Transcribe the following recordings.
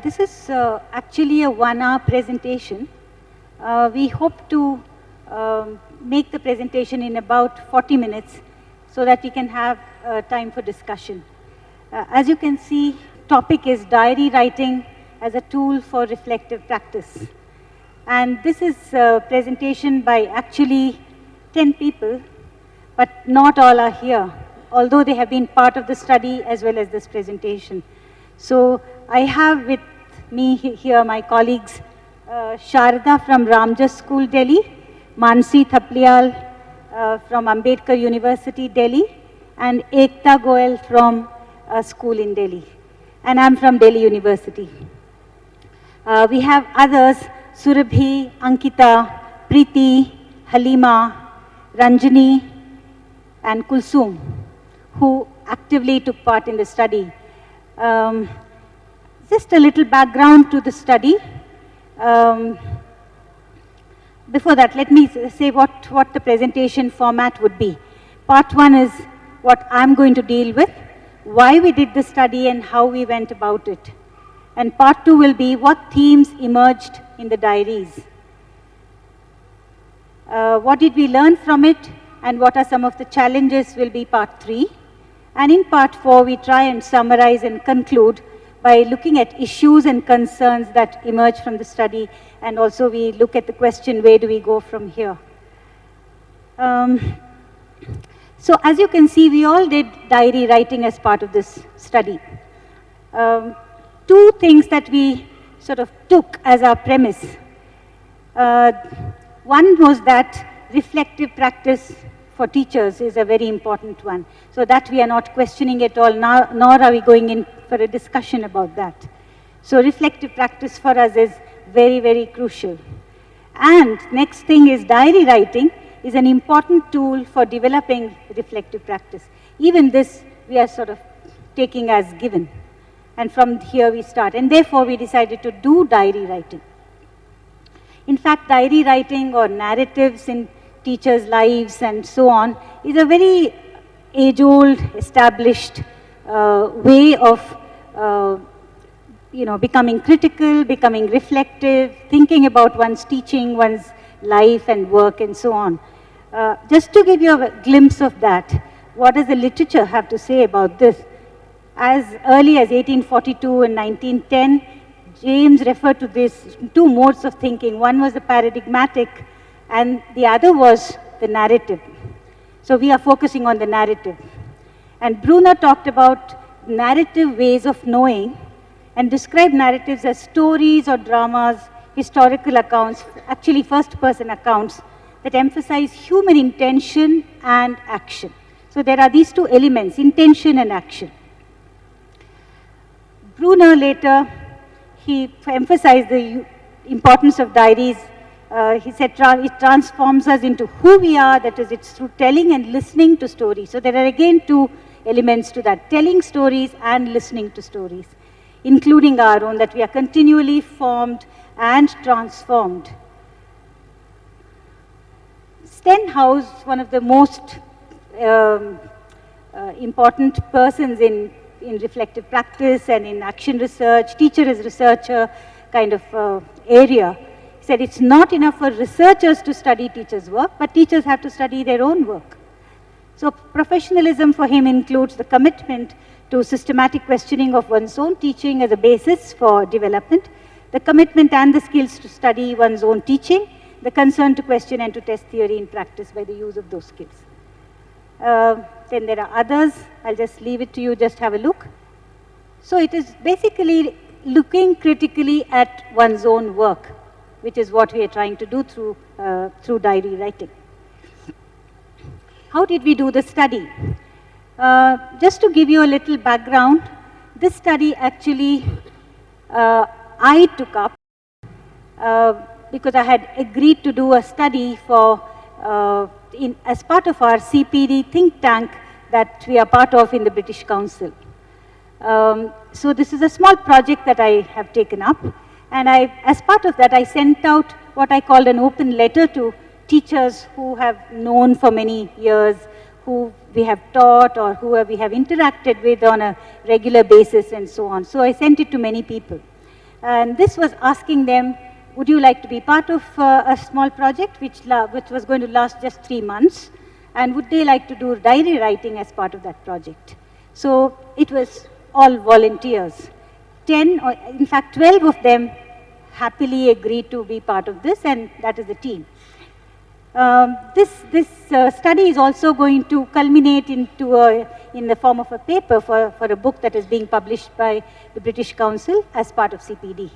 This is actually a 1-hour presentation. We hope to make the presentation in about 40 minutes so that we can have time for discussion. As you can see, topic is diary writing as a tool for reflective practice. And this is a presentation by actually 10 people, but not all are here, although they have been part of the study as well as this presentation. So I have with me here my colleagues, Sharda from Ramjas School, Delhi, Mansi Thapliyal from Ambedkar University, Delhi, and Ekta Goel from a school in Delhi. And I'm from Delhi University. We have others, Surabhi, Ankita, Preeti, Halima, Ranjani, and Kulsum, who actively took part in the study. Just a little background to the study. Before that, let me say what the presentation format would be. Part 1 is what I'm going to deal with, why we did the study and how we went about it. And part 2 will be what themes emerged in the diaries. What did we learn from it, and what are some of the challenges will be part 3. And in part 4, we try and summarize and conclude by looking at issues and concerns that emerge from the study, and also we look at the question, where do we go from here? So as you can see, we all did diary writing as part of this study. 2 things that we sort of took as our premise. One was that reflective practice for teachers is a very important one. So that we are not questioning at all, nor are we going in for a discussion about that. So reflective practice for us is very, very crucial. And next thing is diary writing is an important tool for developing reflective practice. Even this we are sort of taking as given. And from here we start. And therefore we decided to do diary writing. In fact, diary writing or narratives in teachers' lives and so on is a very age-old, established way of becoming critical, becoming reflective, thinking about one's teaching, one's life and work and so on. Just to give you a glimpse of that, what does the literature have to say about this? As early as 1842 and 1910, James referred to these 2 modes of thinking. One was the paradigmatic, and the other was the narrative. So we are focusing on the narrative. And Bruner talked about narrative ways of knowing and described narratives as stories or dramas, historical accounts, actually first-person accounts that emphasize human intention and action. So there are these 2 elements, intention and action. Bruner later, he emphasized the importance of diaries. He said it transforms us into who we are, that is, it's through telling and listening to stories. So there are again 2 elements to that, telling stories and listening to stories, including our own, that we are continually formed and transformed. Stenhouse, one of the most important persons in reflective practice and in action research, teacher is researcher kind of area, said it's not enough for researchers to study teachers' work, but teachers have to study their own work. So professionalism for him includes the commitment to systematic questioning of one's own teaching as a basis for development, the commitment and the skills to study one's own teaching, the concern to question and to test theory in practice by the use of those skills. Then there are others. I'll just leave it to you, just have a look. So it is basically looking critically at one's own work, which is what we are trying to do through diary writing. How did we do the study? Just to give you a little background, this study actually I took up because I had agreed to do a study for as part of our CPD think tank that we are part of in the British Council. So this is a small project that I have taken up, and as part of that, I sent out what I called an open letter to teachers who have known for many years, who we have taught or who we have interacted with on a regular basis and so on. So I sent it to many people. And this was asking them, would you like to be part of a small project which was going to last just 3 months? And would they like to do diary writing as part of that project? So it was all volunteers. 10, or in fact 12 of them happily agreed to be part of this, and that is the team. This study is also going to culminate into in the form of a paper for a book that is being published by the British Council as part of CPD.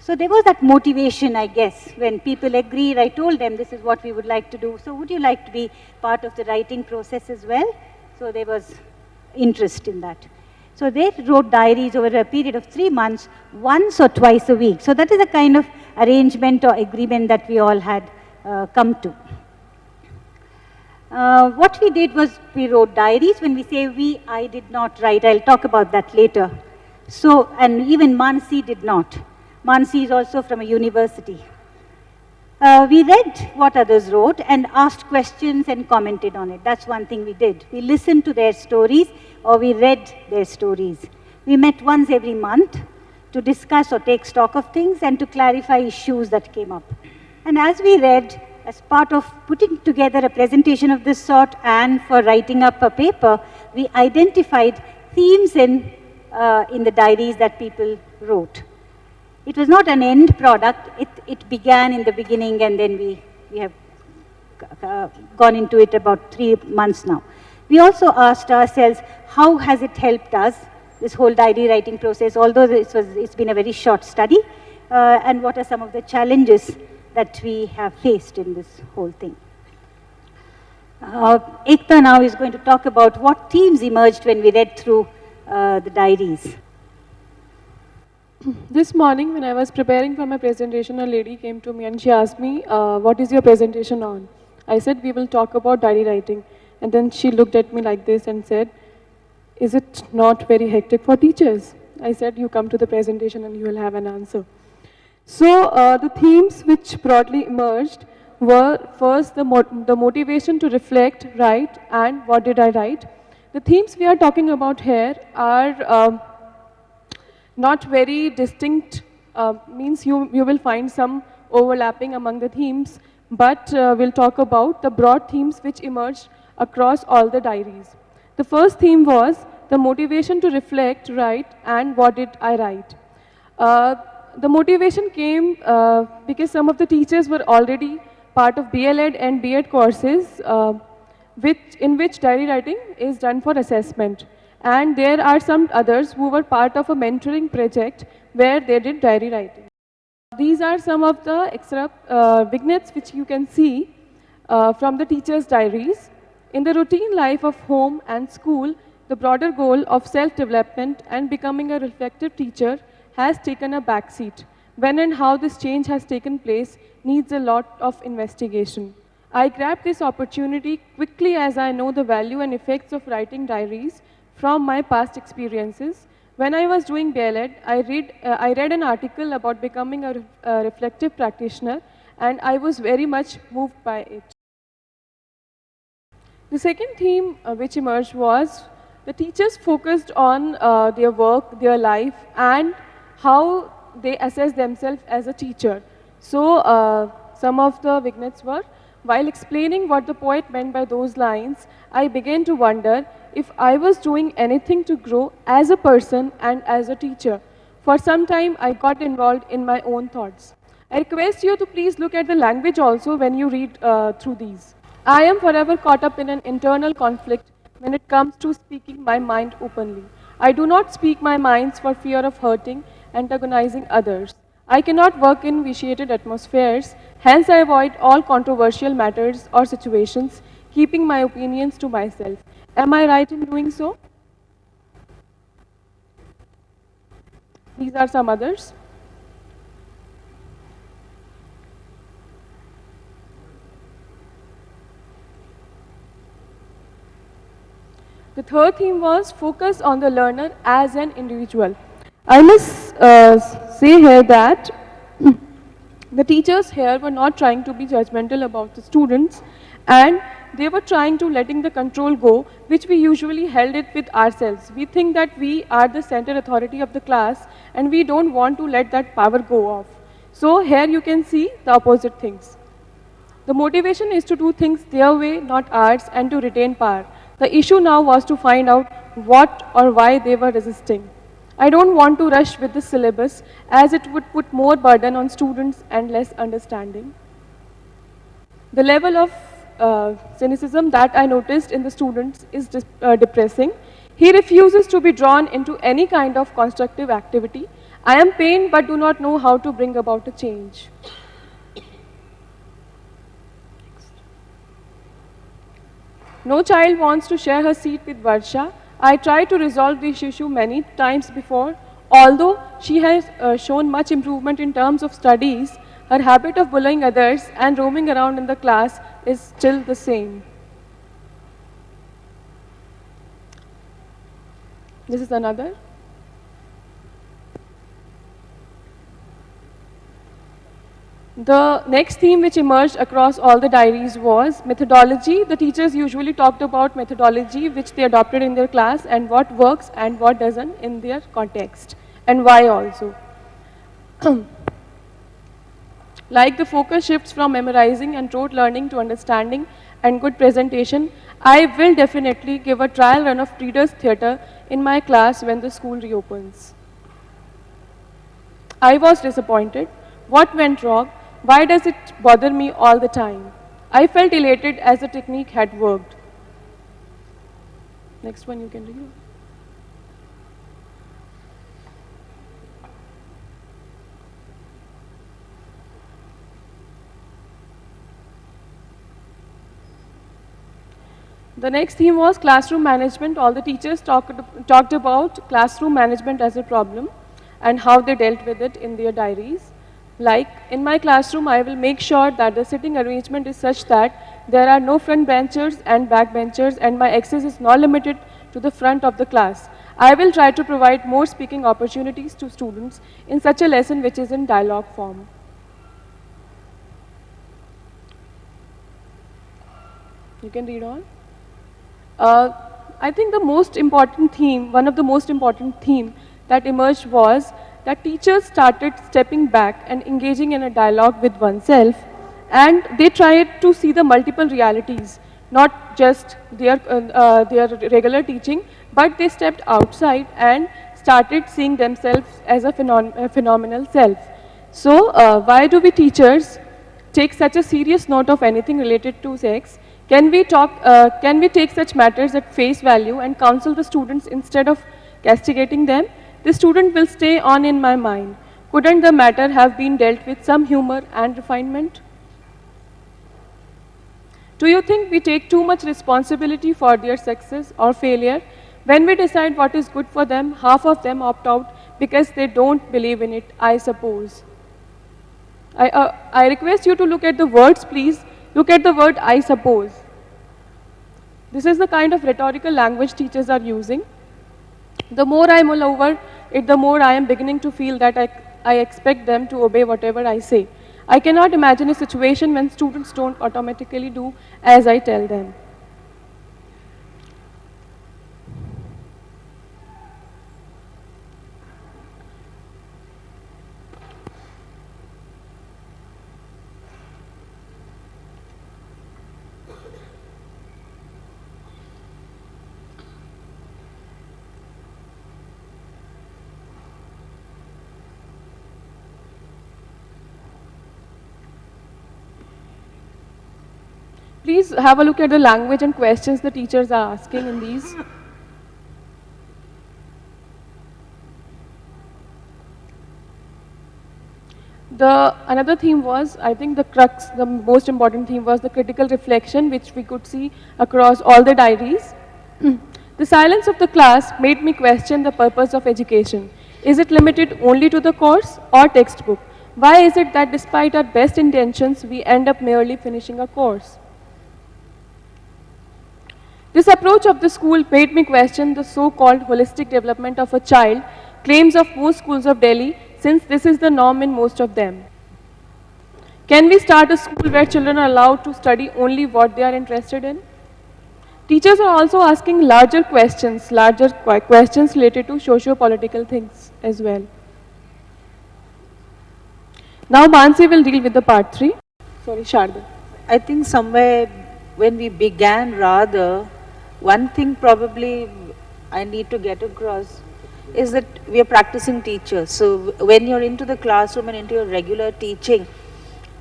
So there was that motivation, I guess, when people agreed. I told them this is what we would like to do. So would you like to be part of the writing process as well? So there was interest in that. So they wrote diaries over a period of 3 months, once or twice a week. So that is a kind of arrangement or agreement that we all had come to. What we did was we wrote diaries. When we say we, I did not write. I'll talk about that later. So, and even Mansi did not. Mansi is also from a university. We read what others wrote and asked questions and commented on it. That's one thing we did. We listened to their stories or we read their stories. We met once every month to discuss or take stock of things and to clarify issues that came up. And as we read, as part of putting together a presentation of this sort and for writing up a paper, we identified themes in the diaries that people wrote. It was not an end product. It began in the beginning, and then we have gone into it about 3 months now. We also asked ourselves, how has it helped us, this whole diary writing process, although it's been a very short study, and what are some of the challenges that we have faced in this whole thing. Ekta now is going to talk about what themes emerged when we read through the diaries. This morning, when I was preparing for my presentation, a lady came to me and she asked me, what is your presentation on? I said, we will talk about diary writing. And then she looked at me like this and said, is it not very hectic for teachers? I said, you come to the presentation and you will have an answer. So the themes which broadly emerged were first the motivation to reflect, write, and what did I write. The themes we are talking about here are not very distinct, means you will find some overlapping among the themes, but we'll talk about the broad themes which emerged across all the diaries. The first theme was the motivation to reflect, write, and what did I write. The motivation came because some of the teachers were already part of BLEd and BEd courses in which diary writing is done for assessment. And there are some others who were part of a mentoring project where they did diary writing. These are some of the extra vignettes which you can see from the teachers' diaries. In the routine life of home and school, the broader goal of self-development and becoming a reflective teacher has taken a backseat. When and how this change has taken place needs a lot of investigation. I grabbed this opportunity quickly as I know the value and effects of writing diaries from my past experiences. When I was doing BLEd, I read an article about becoming a reflective practitioner, and I was very much moved by it. The second theme which emerged was the teachers focused on their work, their life, and how they assess themselves as a teacher. So some of the vignettes were, while explaining what the poet meant by those lines, I began to wonder if I was doing anything to grow as a person and as a teacher. For some time, I got involved in my own thoughts. I request you to please look at the language also when you read through these. I am forever caught up in an internal conflict when it comes to speaking my mind openly. I do not speak my minds for fear of hurting, antagonizing others. I cannot work in vitiated atmospheres, hence I avoid all controversial matters or situations, keeping my opinions to myself. Am I right in doing so? These are some others. The third theme was focus on the learner as an individual. I must say here that the teachers here were not trying to be judgmental about the students, and they were trying to letting the control go, which we usually held it with ourselves. We think that we are the center authority of the class and we don't want to let that power go off. So here you can see the opposite things. The motivation is to do things their way, not ours, and to retain power. The issue now was to find out what or why they were resisting. I don't want to rush with the syllabus as it would put more burden on students and less understanding. The level of cynicism that I noticed in the students is depressing. He refuses to be drawn into any kind of constructive activity. I am pained but do not know how to bring about a change. No child wants to share her seat with Varsha. I tried to resolve this issue many times before. Although she has shown much improvement in terms of studies, her habit of bullying others and roaming around in the class is still the same. This is another. The next theme which emerged across all the diaries was methodology. The teachers usually talked about methodology which they adopted in their class and what works and what doesn't in their context and why also. Like the focus shifts from memorizing and rote learning to understanding and good presentation, I will definitely give a trial run of Reader's Theatre in my class when the school reopens. I was disappointed. What went wrong? Why does it bother me all the time? I felt elated as the technique had worked. Next one you can read. The next theme was classroom management. All the teachers talked about classroom management as a problem and how they dealt with it in their diaries. Like, in my classroom, I will make sure that the sitting arrangement is such that there are no front benchers and back benchers and my access is not limited to the front of the class. I will try to provide more speaking opportunities to students in such a lesson which is in dialogue form. You can read on. I think the most important theme, one of the most important theme that emerged was that teachers started stepping back and engaging in a dialogue with oneself, and they tried to see the multiple realities, not just their regular teaching, but they stepped outside and started seeing themselves as a phenomenal self. So why do we teachers take such a serious note of anything related to sex? Can we take such matters at face value and counsel the students instead of castigating them? The student will stay on in my mind. Couldn't the matter have been dealt with some humor and refinement? Do you think we take too much responsibility for their success or failure? When we decide what is good for them, half of them opt out because they don't believe in it, I suppose. I request you to look at the words, please. Look at the word I suppose. This is the kind of rhetorical language teachers are using. The more I mull over it, the more I am beginning to feel that I expect them to obey whatever I say. I cannot imagine a situation when students don't automatically do as I tell them. Please have a look at the language and questions the teachers are asking in these. Another theme was, I think the crux, the most important theme was the critical reflection, which we could see across all the diaries. The silence of the class made me question the purpose of education. Is it limited only to the course or textbook? Why is it that despite our best intentions, we end up merely finishing a course? This approach of the school made me question the so-called holistic development of a child, claims of most schools of Delhi, since this is the norm in most of them. Can we start a school where children are allowed to study only what they are interested in? Teachers are also asking larger questions related to socio-political things as well. Now Mansi will deal with the part 3. Sorry, Sharda. I think somewhere when we began rather, one thing probably I need to get across is that we are practicing teachers. So when you're into the classroom and into your regular teaching,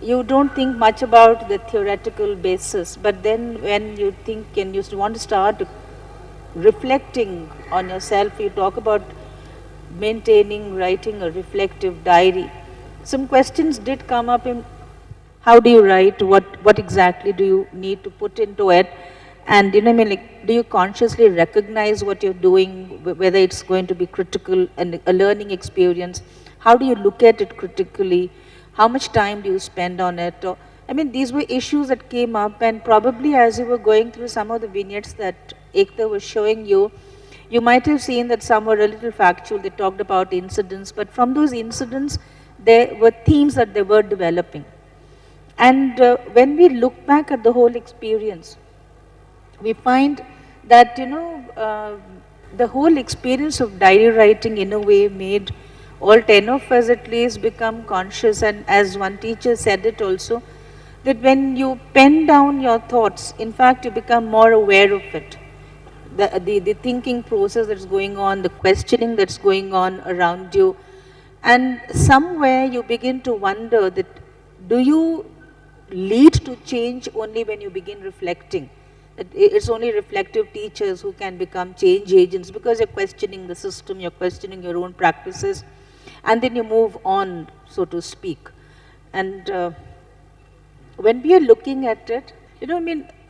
you don't think much about the theoretical basis. But then when you think and you want to start reflecting on yourself, you talk about maintaining, writing a reflective diary. Some questions did come up in how do you write, what exactly do you need to put into it, and do you consciously recognize what you're doing, whether it's going to be critical and a learning experience, how do you look at it critically, how much time do you spend on it, these were issues that came up, and probably as you were going through some of the vignettes that Ekta was showing you, you might have seen that some were a little factual, they talked about incidents, but from those incidents, there were themes that they were developing. And when we look back at the whole experience, we find that, the whole experience of diary writing in a way made all 10 of us at least become conscious. And as one teacher said it also, that when you pen down your thoughts, in fact, you become more aware of it. The thinking process that's going on, the questioning that's going on around you. And somewhere you begin to wonder that, do you lead to change only when you begin reflecting? It's only reflective teachers who can become change agents, because you're questioning the system, you're questioning your own practices, and then you move on, so to speak. And when we are looking at it,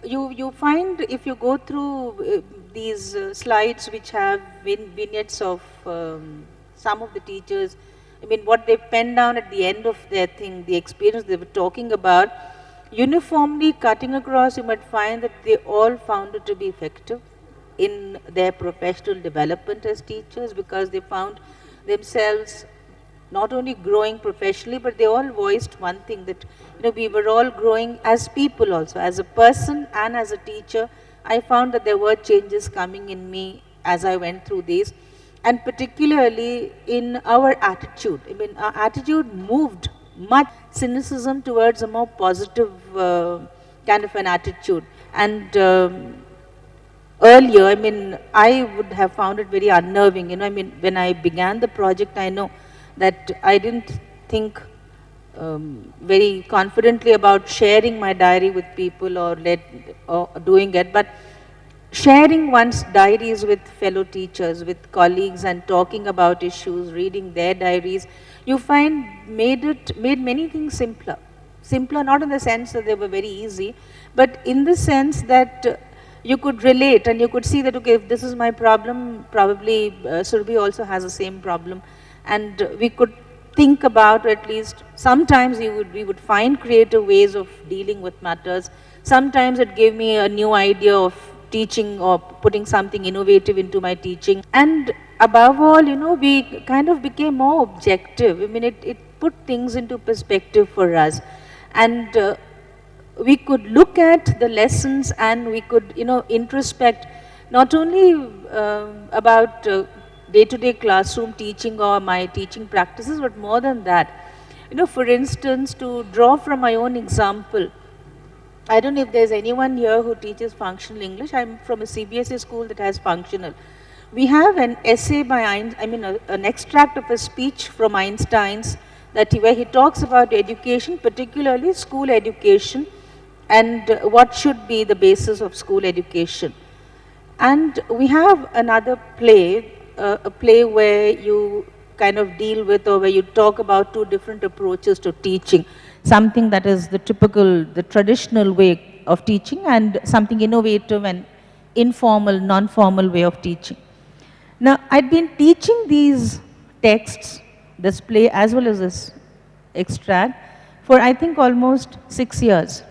you find if you go through these slides which have vignettes of some of the teachers, what they pen down at the end of their thing, the experience they were talking about, uniformly cutting across, you might find that they all found it to be effective in their professional development as teachers, because they found themselves not only growing professionally, but they all voiced one thing, that we were all growing as people also, as a person and as a teacher. I found that there were changes coming in me as I went through these. And particularly in our attitude. Our attitude moved much cynicism towards a more positive kind of an attitude. And earlier, I would have found it very unnerving. When I began the project, I know that I didn't think very confidently about sharing my diary with people or doing it. But sharing one's diaries with fellow teachers, with colleagues, and talking about issues, reading their diaries, you find made many things simpler. Simpler not in the sense that they were very easy, but in the sense that you could relate and you could see that, okay, if this is my problem, probably Surbhi also has the same problem. And we could think about, or at least sometimes we would find creative ways of dealing with matters. Sometimes it gave me a new idea of teaching or putting something innovative into my teaching. And above all, we kind of became more objective. It put things into perspective for us. And we could look at the lessons and we could, introspect not only about day-to-day classroom teaching or my teaching practices, but more than that. For instance, to draw from my own example, I don't know if there's anyone here who teaches functional English. I'm from a CBSE school that has functional. We have an essay by an extract of a speech from Einstein's where he talks about education, particularly school education, and what should be the basis of school education. And we have another play, a play where you kind of deal with, or where you talk about two different approaches to teaching. Something that is the typical, the traditional way of teaching, and something innovative and informal, non-formal way of teaching. Now, I'd been teaching these texts, this play as well as this extract, for I think almost 6 years.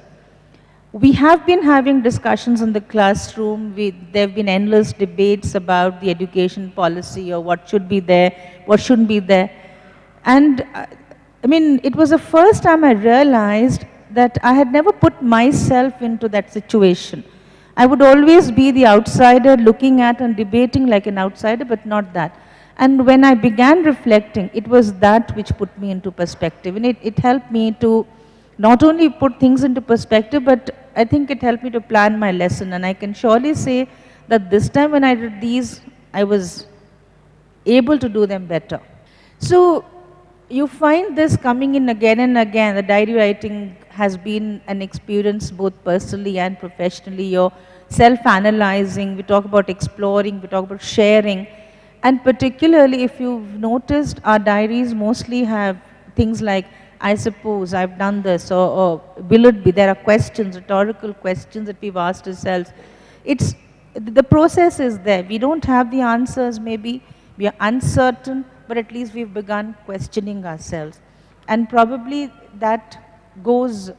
We have been having discussions in the classroom. There have been endless debates about the education policy, or what should be there, what shouldn't be there. And I mean, it was the first time I realized that I had never put myself into that situation. I would always be the outsider looking at and debating like an outsider, but not that. And when I began reflecting, it was that which put me into perspective. And it helped me to not only put things into perspective, but I think it helped me to plan my lesson. And I can surely say that this time when I did these, I was able to do them better. So you find this coming in again and again. The diary writing has been an experience both personally and professionally. You're self-analyzing, we talk about exploring, we talk about sharing. And particularly if you've noticed, our diaries mostly have things like, I suppose, I've done this, or will it be? There are questions, rhetorical questions that we've asked ourselves. The process is there. We don't have the answers maybe, we are uncertain, but at least we've begun questioning ourselves. And probably that goes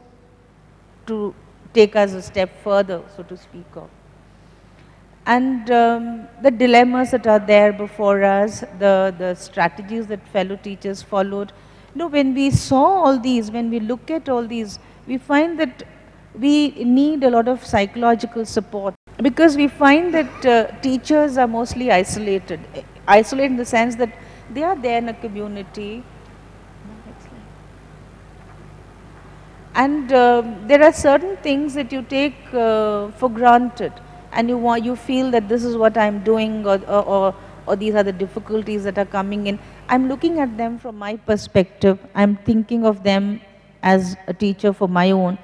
to take us a step further, so to speak of. And the dilemmas that are there before us, the strategies that fellow teachers followed. You know, when we saw all these, when we look at all these, we find that we need a lot of psychological support, because we find that teachers are mostly isolated. Isolated in the sense that they are there in a community. And there are certain things that you take for granted, and you feel that this is what I'm doing, or these are the difficulties that are coming in. I'm looking at them from my perspective. I'm thinking of them as a teacher for my own.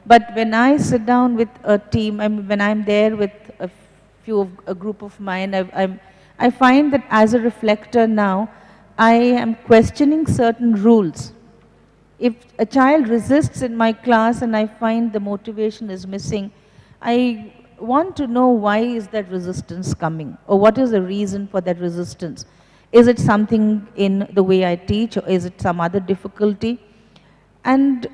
But when I sit down with a team, when I'm there with a group of mine, I find that as a reflector now, I am questioning certain rules. If a child resists in my class and I find the motivation is missing, I want to know why is that resistance coming, or what is the reason for that resistance. Is it something in the way I teach, or is it some other difficulty? And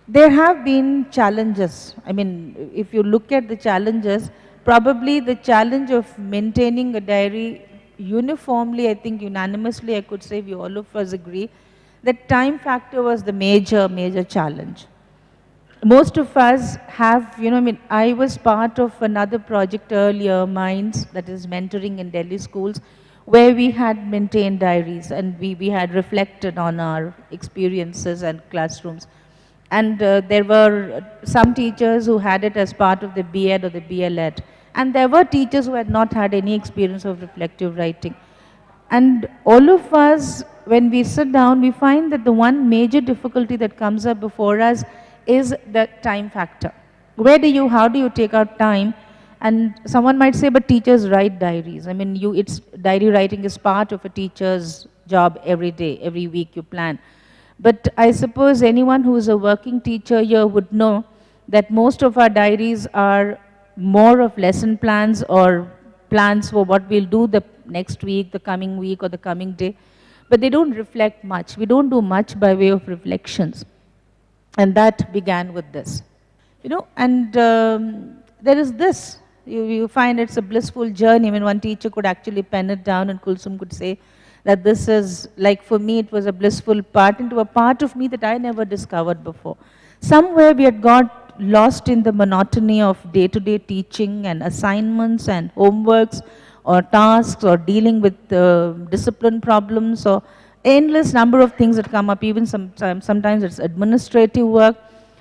there have been challenges. I mean, if you look at the challenges, probably the challenge of maintaining a diary uniformly, I think unanimously I could say we all of us agree, that time factor was the major challenge. Most of us have, you know, I mean, I was part of another project earlier, Minds, that is mentoring in Delhi schools, where we had maintained diaries and we had reflected on our experiences and classrooms. And there were some teachers who had it as part of the B.Ed or the B.L.Ed. And there were teachers who had not had any experience of reflective writing. And all of us, when we sit down, we find that the one major difficulty that comes up before us is the time factor. How do you take out time? And someone might say, but teachers write diaries. I mean, diary writing is part of a teacher's job every day, every week you plan. But I suppose anyone who is a working teacher here would know that most of our diaries are more of lesson plans or plans for what we'll do the next week, the coming week, or the coming day. But they don't reflect much. We don't do much by way of reflections. And that began with this. You know, and there is this. You find it's a blissful journey. I mean, one teacher could actually pen it down, and Kulsum could say that this is, like for me, it was a blissful part into a part of me that I never discovered before. Somewhere we had got lost in the monotony of day-to-day teaching and assignments and homeworks or tasks or dealing with discipline problems or endless number of things that come up, even sometimes it's administrative work.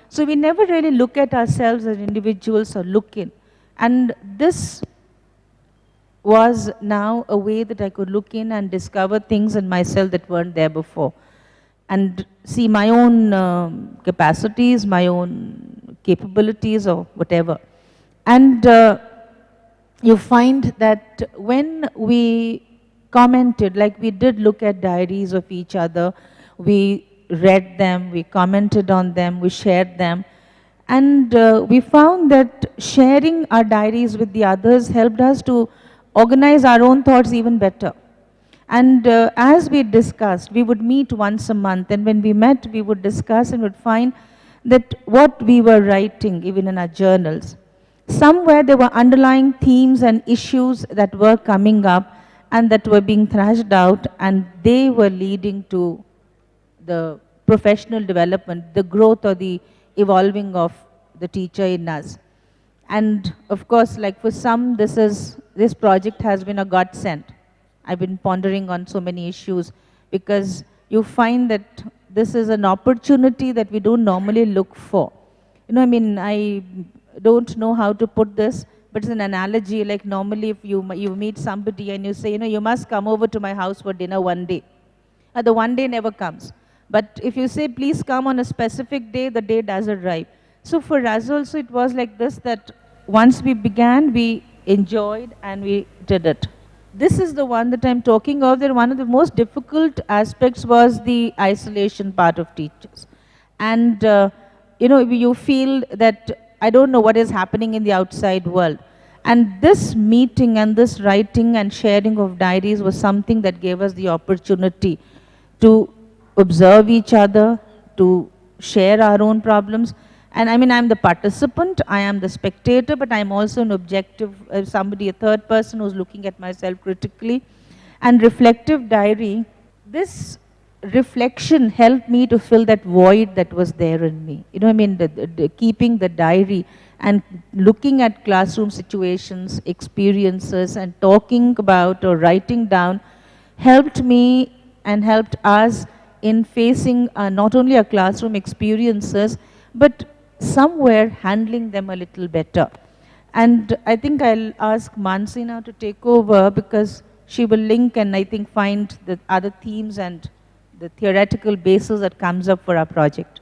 So we never really look at ourselves as individuals or look in. And this was now a way that I could look in and discover things in myself that weren't there before. And see my own capacities, my own capabilities or whatever. And you find that when we commented, like we did look at diaries of each other, we read them, we commented on them, we shared them. And we found that sharing our diaries with the others helped us to organize our own thoughts even better. And as we discussed, we would meet once a month, and when we met, we would discuss and would find that what we were writing, even in our journals, somewhere there were underlying themes and issues that were coming up and that were being thrashed out, and they were leading to the professional development, the growth or the evolving of the teacher in us. And of course, like for some, this project has been a godsend. I've been pondering on so many issues because you find that this is an opportunity that we don't normally look for. You know, I mean, I don't know how to put this, but it's an analogy. Like normally if you meet somebody and you say, you know, you must come over to my house for dinner one day. The one day never comes. But if you say, please come on a specific day, the day does arrive. So for us also it was like this, that once we began, we enjoyed and we did it. This is the one that I'm talking of, that one of the most difficult aspects was the isolation part of teachers. And you know, you feel that I don't know what is happening in the outside world. And this meeting and this writing and sharing of diaries was something that gave us the opportunity to observe each other, to share our own problems. And I mean, I'm the participant, I am the spectator, but I'm also an objective, somebody, a third person who's looking at myself critically. And reflective diary, this reflection helped me to fill that void that was there in me. You know, I mean, keeping the diary and looking at classroom situations, experiences, and talking about or writing down helped me and helped us in facing not only our classroom experiences, but somewhere handling them a little better. And I think I'll ask Mansi now to take over, because she will link and I think find the other themes and the theoretical basis that comes up for our project.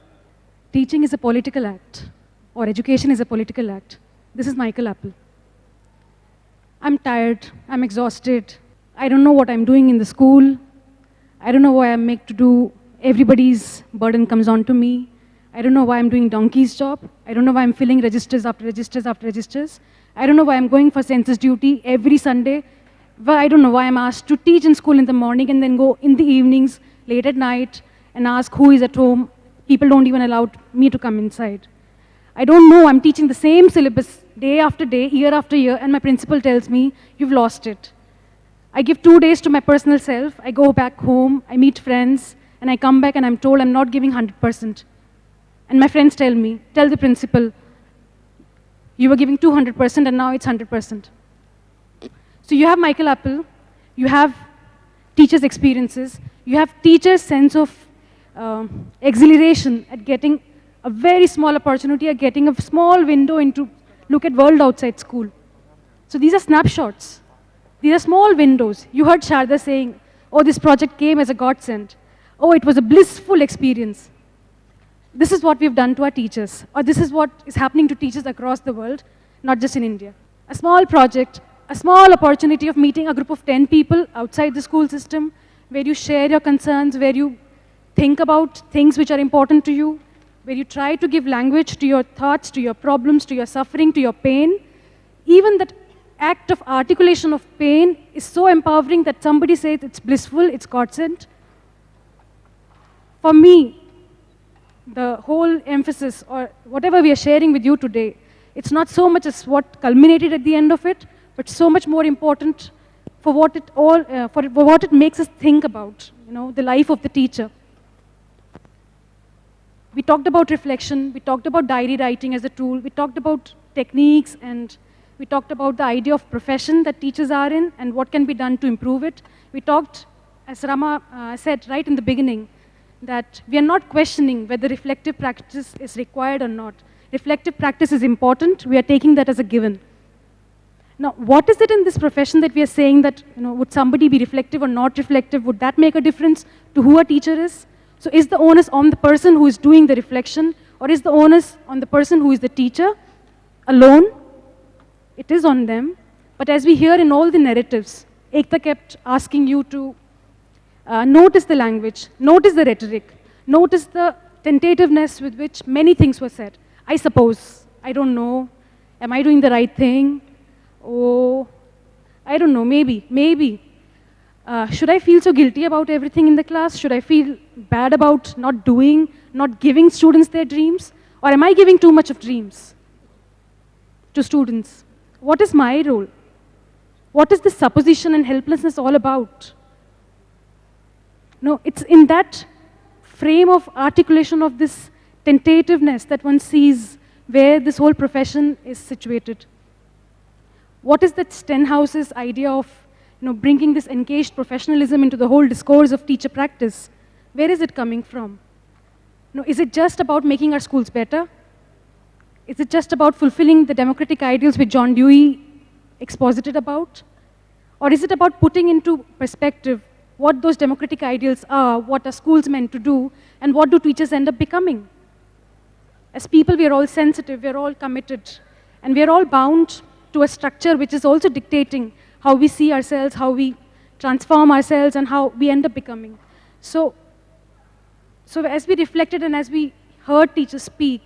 Teaching is a political act, or education is a political act. This is Michael Apple. I'm tired, I'm exhausted. I don't know what I'm doing in the school. I don't know why I'm made to do, everybody's burden comes onto me. I don't know why I'm doing donkey's job. I don't know why I'm filling registers after registers after registers. I don't know why I'm going for census duty every Sunday. I don't know why I'm asked to teach in school in the morning and then go in the evenings, late at night, and ask who is at home. People don't even allow me to come inside. I don't know, I'm teaching the same syllabus day after day, year after year, and my principal tells me, you've lost it. I give 2 days to my personal self, I go back home, I meet friends, and I come back and I'm told I'm not giving 100%. And my friends tell me, tell the principal, you were giving 200% and now it's 100%. So you have Michael Apple, you have teachers' experiences, you have teachers' sense of exhilaration at getting a very small opportunity, at getting a small window into look at world outside school. So these are snapshots. These are small windows. You heard Sharda saying, oh, this project came as a godsend. Oh, it was a blissful experience. This is what we've done to our teachers, or this is what is happening to teachers across the world, not just in India. A small project, a small opportunity of meeting a group of 10 people outside the school system, where you share your concerns, where you think about things which are important to you, where you try to give language to your thoughts, to your problems, to your suffering, to your pain. Even that act of articulation of pain is so empowering that somebody says it's blissful, it's godsend. For me, the whole emphasis, or whatever we are sharing with you today, it's not so much as what culminated at the end of it, but so much more important for what it all, for what it makes us think about, you know, the life of the teacher. We talked about reflection, we talked about diary writing as a tool, we talked about techniques, and we talked about the idea of profession that teachers are in and what can be done to improve it. We talked, as Rama said right in the beginning, that we are not questioning whether reflective practice is required or not. Reflective practice is important, we are taking that as a given. Now, what is it in this profession that we are saying that, you know, would somebody be reflective or not reflective? Would that make a difference to who a teacher is? So is the onus on the person who is doing the reflection, or is the onus on the person who is the teacher alone? It is on them. But as we hear in all the narratives, Ekta kept asking you to notice the language, notice the rhetoric, notice the tentativeness with which many things were said. I suppose, I don't know, am I doing the right thing? Oh, I don't know, maybe. Should I feel so guilty about everything in the class? Should I feel bad about not doing, not giving students their dreams? Or am I giving too much of dreams to students? What is my role? What is this supposition and helplessness all about? No, it's in that frame of articulation of this tentativeness that one sees where this whole profession is situated. What is that Stenhouse's idea of bringing this engaged professionalism into the whole discourse of teacher practice? Where is it coming from? Is it just about making our schools better? Is it just about fulfilling the democratic ideals which John Dewey exposited about? Or is it about putting into perspective what those democratic ideals are, what are schools meant to do, and what do teachers end up becoming? As people, we are all sensitive, we are all committed, and we are all bound to a structure which is also dictating how we see ourselves, how we transform ourselves, and how we end up becoming. So as we reflected and as we heard teachers speak,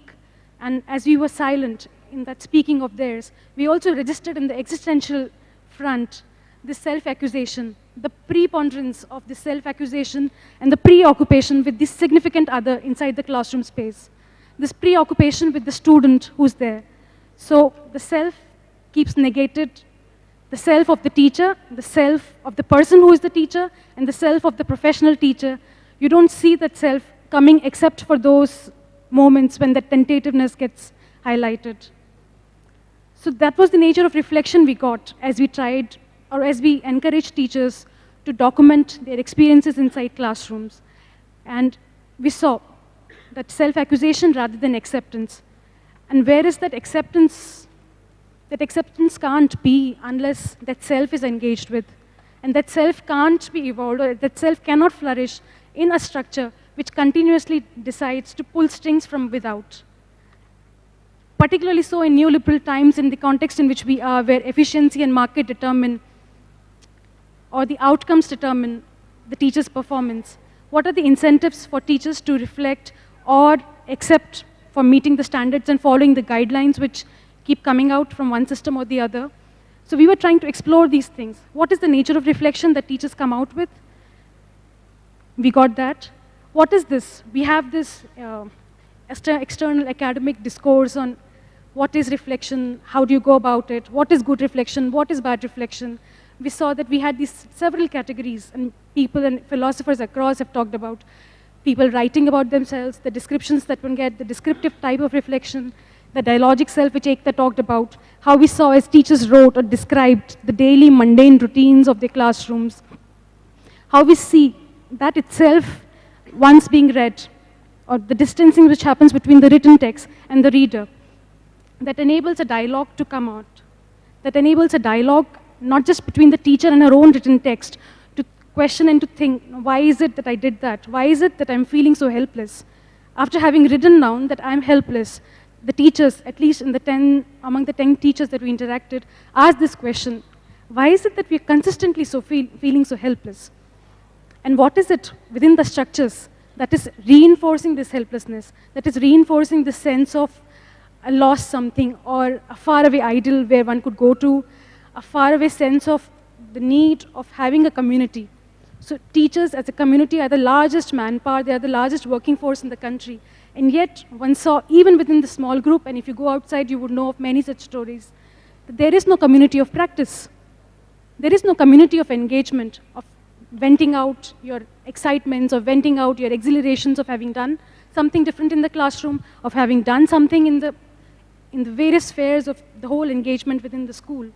and as we were silent in that speaking of theirs, we also registered in the existential front this self-accusation, the preponderance of the self-accusation and the preoccupation with this significant other inside the classroom space. This preoccupation with the student who's there. So the self keeps negated, the self of the teacher, the self of the person who is the teacher, and the self of the professional teacher. You don't see that self coming except for those moments when that tentativeness gets highlighted. So that was the nature of reflection we got as we tried, or as we encouraged teachers to document their experiences inside classrooms. And we saw that self-accusation rather than acceptance. And where is that acceptance? That acceptance can't be unless that self is engaged with. And that self can't be evolved, or that self cannot flourish in a structure which continuously decides to pull strings from without. Particularly so in neoliberal times, in the context in which we are, where efficiency and market determine, or the outcomes determine the teacher's performance. What are the incentives for teachers to reflect or accept for meeting the standards and following the guidelines which keep coming out from one system or the other? So we were trying to explore these things. What is the nature of reflection that teachers come out with? We got that. What is this? We have this external academic discourse on what is reflection, how do you go about it, what is good reflection, what is bad reflection. We saw that we had these several categories, and people and philosophers across have talked about people writing about themselves, the descriptions that one get, the descriptive type of reflection, the dialogic self which Ekta talked about, how we saw as teachers wrote or described the daily mundane routines of their classrooms, how we see that itself once being read, or the distancing which happens between the written text and the reader, that enables a dialogue to come out, that enables a dialogue not just between the teacher and her own written text, to question and to think, why is it that I did that? Why is it that I'm feeling so helpless? After having written down that I'm helpless, the teachers, at least in the among the 10 teachers that we interacted, asked this question: why is it that we're consistently feeling so helpless? And what is it within the structures that is reinforcing this helplessness, that is reinforcing the sense of a lost something, or a faraway ideal where one could go to, a faraway sense of the need of having a community? So teachers as a community are the largest manpower, they are the largest working force in the country. And yet, one saw, even within the small group, and if you go outside, you would know of many such stories, that there is no community of practice. There is no community of engagement, of venting out your excitements, or venting out your exhilarations of having done something different in the classroom, of having done something in the various spheres of the whole engagement within the school.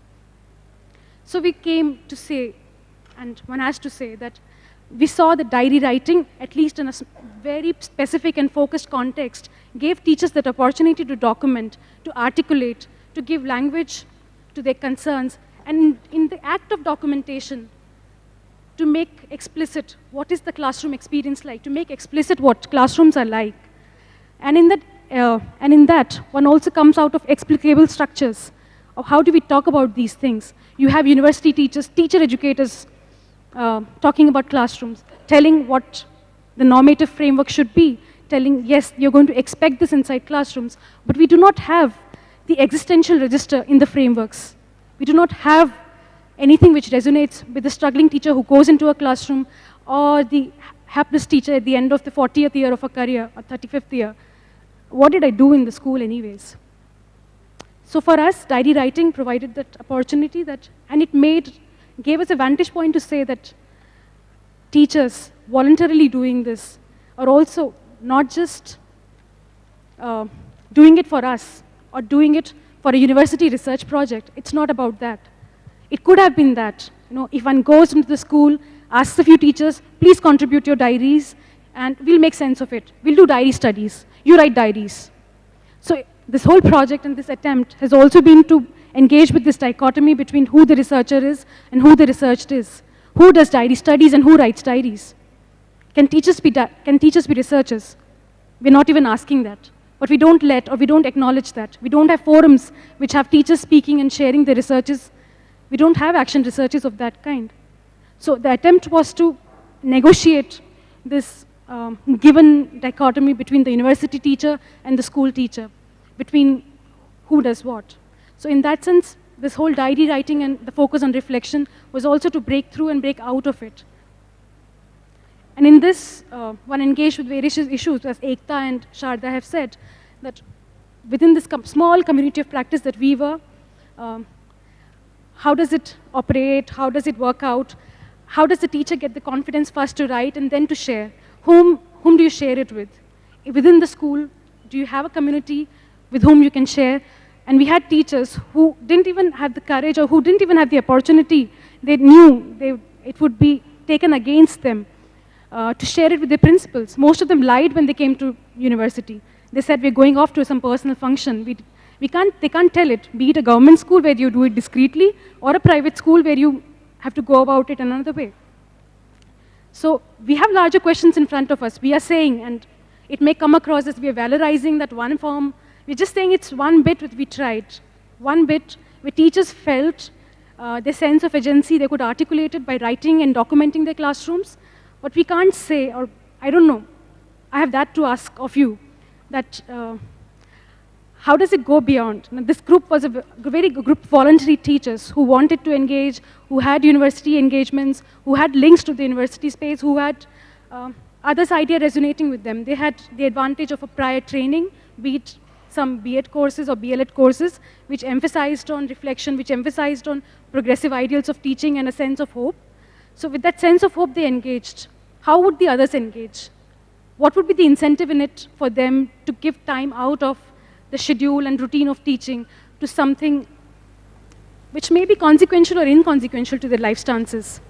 So we came to say, and one has to say, that we saw that diary writing, at least in a very specific and focused context, gave teachers that opportunity to document, to articulate, to give language to their concerns, and in the act of documentation, to make explicit what is the classroom experience like, to make explicit what classrooms are like. And in that, one also comes out of explicable structures of how do we talk about these things. You have university teachers, teacher educators talking about classrooms, telling what the normative framework should be, telling, yes, you're going to expect this inside classrooms, but we do not have the existential register in the frameworks. We do not have anything which resonates with the struggling teacher who goes into a classroom, or the hapless teacher at the end of the 40th year of a career, or 35th year. What did I do in the school anyways? So for us, diary writing provided that opportunity, and it gave us a vantage point to say that teachers voluntarily doing this, are also not just doing it for us or doing it for a university research project. It's not about that. It could have been that, if one goes into the school, asks a few teachers, please contribute your diaries, and we'll make sense of it. We'll do diary studies. You write diaries. So this whole project and this attempt has also been to engage with this dichotomy between who the researcher is and who the researched is. Who does diary studies and who writes diaries? Can teachers be researchers? We're not even asking that. But we don't we don't acknowledge that. We don't have forums which have teachers speaking and sharing their researches. We don't have action researches of that kind. So the attempt was to negotiate this given dichotomy between the university teacher and the school teacher, between who does what. So in that sense, this whole diary writing and the focus on reflection was also to break through and break out of it. And in this, one engaged with various issues, as Ekta and Sharda have said, that within this small community of practice that we were, how does it operate? How does it work out? How does the teacher get the confidence first to write and then to share? Whom do you share it with? Within the school, do you have a community with whom you can share? And we had teachers who didn't even have the courage or who didn't even have the opportunity. They knew it would be taken against them to share it with their principals. Most of them lied when they came to university. They said, we're going off to some personal function. They can't tell it, be it a government school where you do it discreetly or a private school where you have to go about it another way. So we have larger questions in front of us. We are saying, and it may come across as we are valorizing that one form. We're just saying it's one bit which we tried. One bit where teachers felt their sense of agency, they could articulate it by writing and documenting their classrooms. But we can't say, or I don't know, I have that to ask of you, that how does it go beyond? Now, this group was a very group of voluntary teachers who wanted to engage, who had university engagements, who had links to the university space, who had others' idea resonating with them. They had the advantage of a prior training, be it some B.Ed courses or BLEd courses, which emphasized on reflection, which emphasized on progressive ideals of teaching and a sense of hope. So with that sense of hope, they engaged. How would the others engage? What would be the incentive in it for them to give time out of the schedule and routine of teaching to something which may be consequential or inconsequential to their life stances?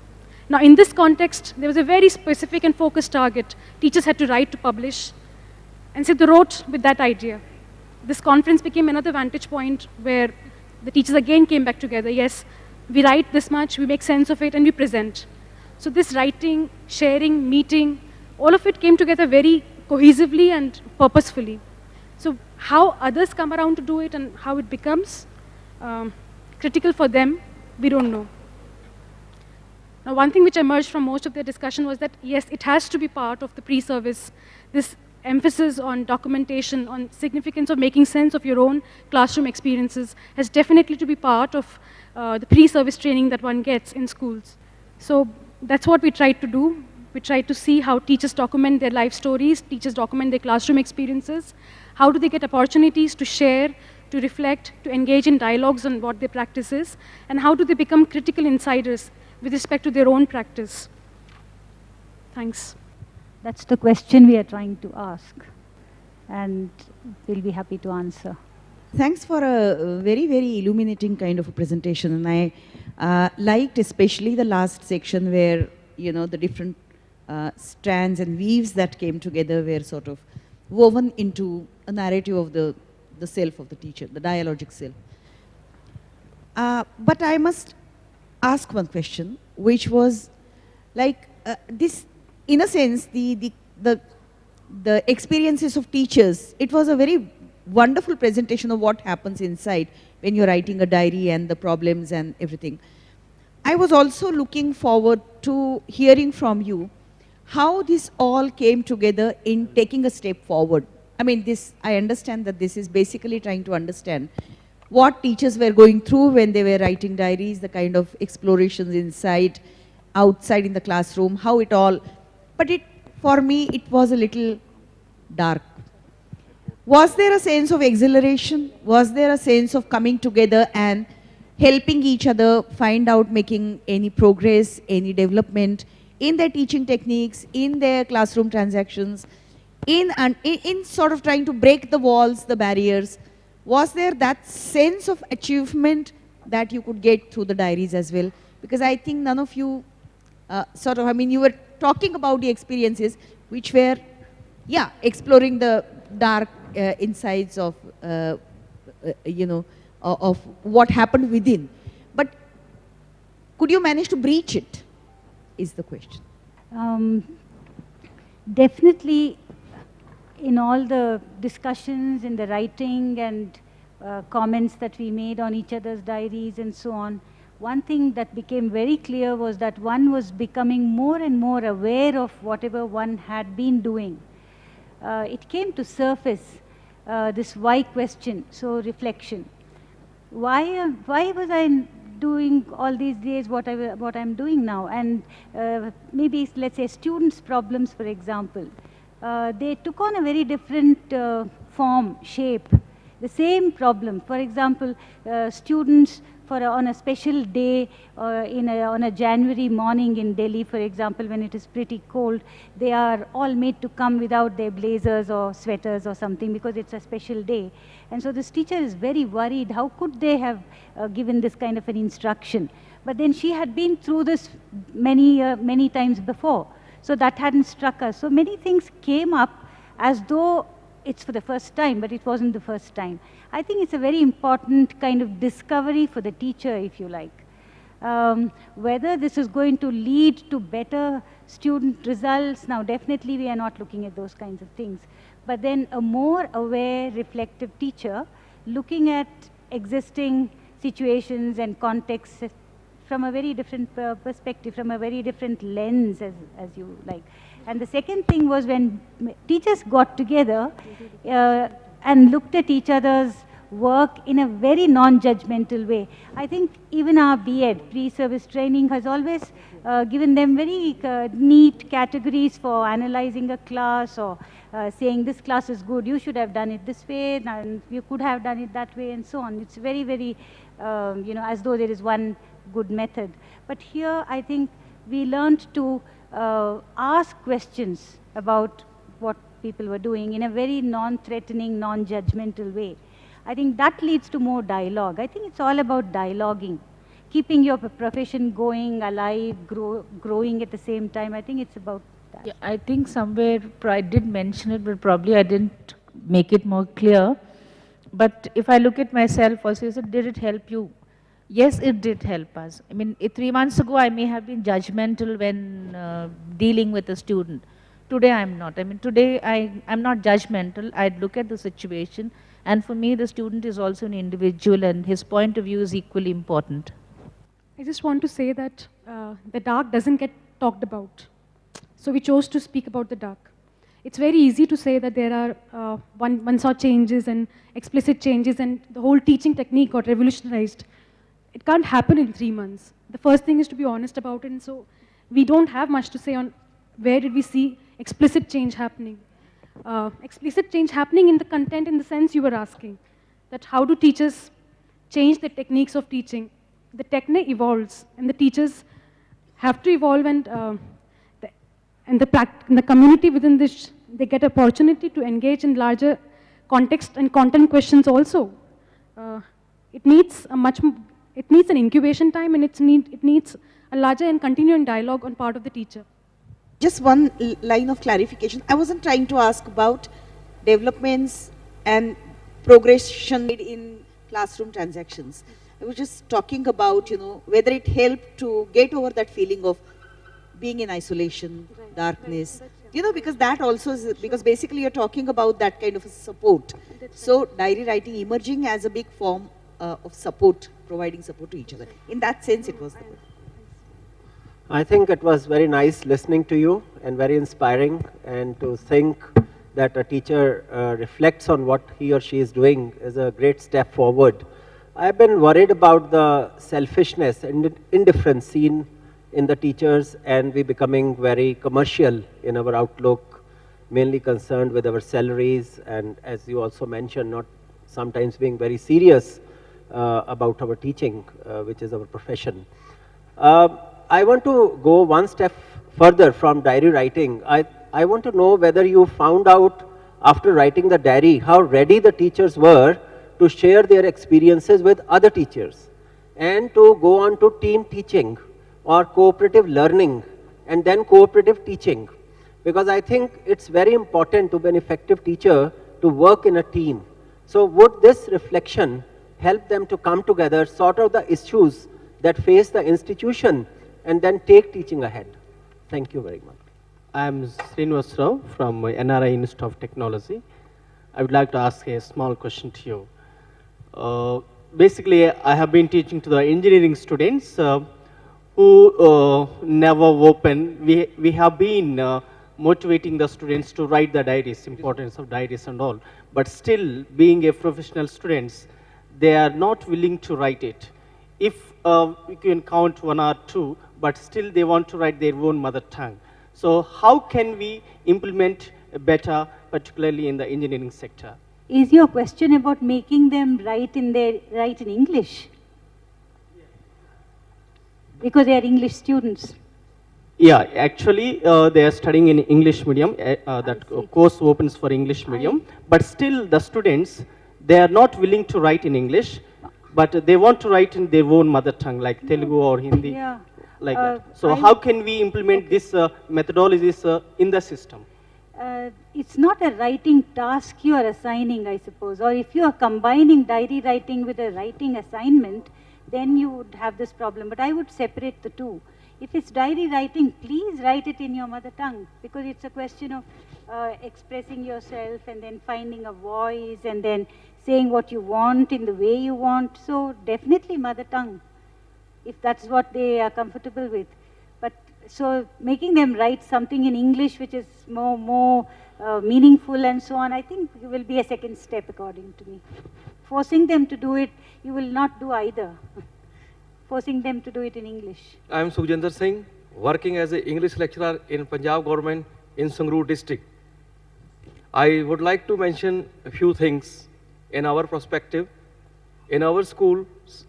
Now, in this context, there was a very specific and focused target. Teachers had to write to publish, and so they wrote with that idea. This conference became another vantage point where the teachers again came back together. Yes, we write this much, we make sense of it, and we present. So this writing, sharing, meeting, all of it came together very cohesively and purposefully. So how others come around to do it and how it becomes critical for them, we don't know. Now, one thing which emerged from most of their discussion was that, yes, it has to be part of the pre-service, this emphasis on documentation, on significance of making sense of your own classroom experiences has definitely to be part of the pre-service training that one gets in schools. So that's what we tried to do. We tried to see how teachers document their life stories, teachers document their classroom experiences, how do they get opportunities to share, to reflect, to engage in dialogues on what their practice is, and how do they become critical insiders with respect to their own practice. Thanks. That's the question we are trying to ask, and we'll be happy to answer. Thanks for a very, very illuminating kind of a presentation. And I liked especially the last section where, the different strands and weaves that came together were sort of woven into a narrative of the self of the teacher, the dialogic self. But I must ask one question, which was like this, in a sense, the experiences of teachers, it was a very wonderful presentation of what happens inside when you're writing a diary and the problems and everything. I was also looking forward to hearing from you how this all came together in taking a step forward. I mean, I understand that this is basically trying to understand what teachers were going through when they were writing diaries, the kind of explorations inside, outside in the classroom, how it all, but for me, it was a little dark. Was there a sense of exhilaration? Was there a sense of coming together and helping each other find out, making any progress, any development, in their teaching techniques, in their classroom transactions, in sort of trying to break the walls, the barriers? Was there that sense of achievement that you could get through the diaries as well? Because I think none of you you were talking about the experiences which were, yeah, exploring the dark insides of, of what happened within. But could you manage to breach it, is the question. Definitely, in all the discussions, in the writing and comments that we made on each other's diaries and so on, one thing that became very clear was that one was becoming more and more aware of whatever one had been doing. It came to surface, this why question, so reflection. Why was I doing all these days what I'm doing now? And maybe, let's say, students' problems, for example. They took on a very different form, shape. The same problem. For example, students on a special day on a January morning in Delhi, for example, when it is pretty cold, they are all made to come without their blazers or sweaters or something because it's a special day. And so this teacher is very worried. How could they have given this kind of an instruction? But then she had been through this many times before. So that hadn't struck us. So many things came up as though it's for the first time, but it wasn't the first time. I think it's a very important kind of discovery for the teacher, if you like. Whether this is going to lead to better student results, now definitely we are not looking at those kinds of things. But then a more aware, reflective teacher looking at existing situations and contexts from a very different perspective, from a very different lens, as you like. And the second thing was when teachers got together and looked at each other's work in a very non-judgmental way. I think even our B.Ed, pre-service training, has always given them very neat categories for analyzing a class or saying this class is good, you should have done it this way, and you could have done it that way, and so on. It's very, very, as though there is one good method. But here, I think we learned to ask questions about what people were doing in a very non-threatening, non-judgmental way. I think that leads to more dialogue. I think it's all about dialoguing, keeping your profession going, alive, growing at the same time. I think it's about that. Yeah, I think somewhere I did mention it, but probably I didn't make it more clear. But if I look at myself also, you said, did it help you? Yes, it did help us. I mean, 3 months ago, I may have been judgmental when dealing with a student. Today, I'm not. I mean, today, I'm not judgmental. I'd look at the situation. And for me, the student is also an individual, and his point of view is equally important. I just want to say that the dark doesn't get talked about. So we chose to speak about the dark. It's very easy to say that there are one saw changes and explicit changes, and the whole teaching technique got revolutionized. It can't happen in 3 months. The first thing is to be honest about it, and so we don't have much to say on where did we see explicit change happening. Explicit change happening in the content, in the sense you were asking, that how do teachers change the techniques of teaching? The technique evolves, and the teachers have to evolve, and the community within this, they get opportunity to engage in larger context and content questions also. It needs an incubation time, and it needs a larger and continuing dialogue on part of the teacher. Just one line of clarification. I wasn't trying to ask about developments and progression in classroom transactions. I was just talking about, whether it helped to get over that feeling of being in isolation, darkness. Because that also is, because basically you're talking about that kind of a support. So diary writing emerging as a big form of support, providing support to each other. In that sense, it was the good. I think it was very nice listening to you and very inspiring, and to think that a teacher reflects on what he or she is doing is a great step forward. I've been worried about the selfishness and indifference seen in the teachers, and we becoming very commercial in our outlook, mainly concerned with our salaries, and as you also mentioned, not sometimes being very serious about our teaching, which is our profession. I want to go one step further from diary writing, I want to know whether you found out after writing the diary how ready the teachers were to share their experiences with other teachers and to go on to team teaching or cooperative learning and then cooperative teaching. Because I think it's very important to be an effective teacher to work in a team. So would this reflection help them to come together, sort out the issues that face the institution and then take teaching ahead? Thank you very much. I am Srinivas Rao from NRI Institute of Technology. I would like to ask a small question to you. Basically, I have been teaching to the engineering students who never open. We have been motivating the students to write the diaries, importance of diaries and all. But still, being a professional students, they are not willing to write it. If we can count one or two, but still they want to write their own mother tongue. So how can we implement better, particularly in the engineering sector? Is your question about making them write in English? Because they are English students. Yeah, actually, they are studying in English medium. That course opens for English medium. But still, the students, they are not willing to write in English, but they want to write in their own mother tongue, like Telugu or Hindi, like that. So how can we implement this methodologies in the system? It's not a writing task you are assigning, I suppose. Or if you are combining diary writing with a writing assignment, then you would have this problem. But I would separate the two. If it's diary writing, please write it in your mother tongue, because it's a question of expressing yourself and then finding a voice and then saying what you want in the way you want. So definitely mother tongue, if that's what they are comfortable with. But so making them write something in English which is more meaningful and so on, I think will be a second step according to me. Forcing them to do it, you will not do either. Forcing them to do it in English. I am Sukhjinder Singh, working as an English lecturer in Punjab government in Sangrur district. I would like to mention a few things in our perspective. In our school,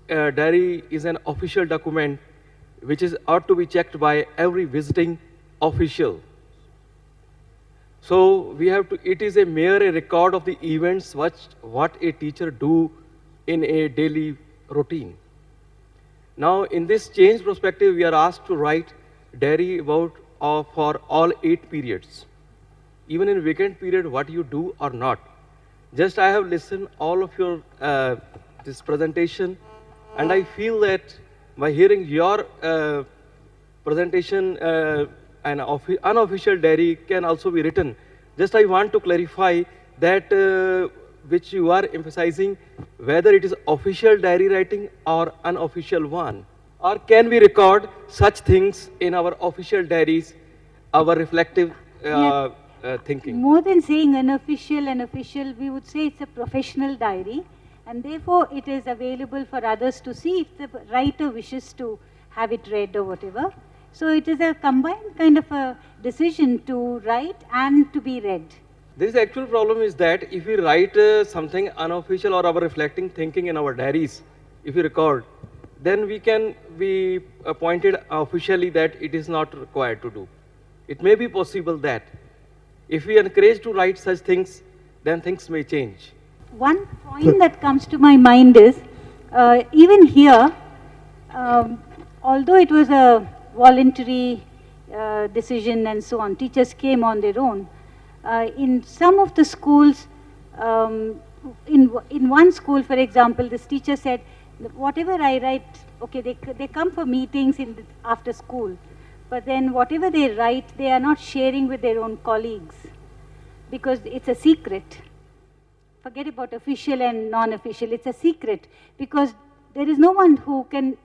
diary is an official document which is ought to be checked by every visiting official. So we have to, it is a mere record of the events what a teacher do in a daily routine. Now, in this change perspective, we are asked to write diary about for all 8 periods. Even in weekend period, what you do or not. Just I have listened all of your this presentation, and I feel that by hearing your presentation, an unofficial diary can also be written. Just I want to clarify that which you are emphasizing, whether it is official diary writing or unofficial one, or can we record such things in our official diaries, our reflective thinking? More than saying unofficial and official, we would say it's a professional diary, and therefore it is available for others to see if the writer wishes to have it read or whatever. So it is a combined kind of a decision to write and to be read. This actual problem is that if we write something unofficial or our reflecting thinking in our diaries, if we record, then we can be appointed officially that it is not required to do. It may be possible that if we encourage to write such things, then things may change. One point that comes to my mind is, even here, although it was a voluntary decision and so on, teachers came on their own. In some of the schools, in one school, for example, this teacher said, whatever I write, okay, they come for meetings after school, but then whatever they write, they are not sharing with their own colleagues, because it's a secret. Forget about official and non-official, it's a secret, because there is no one who can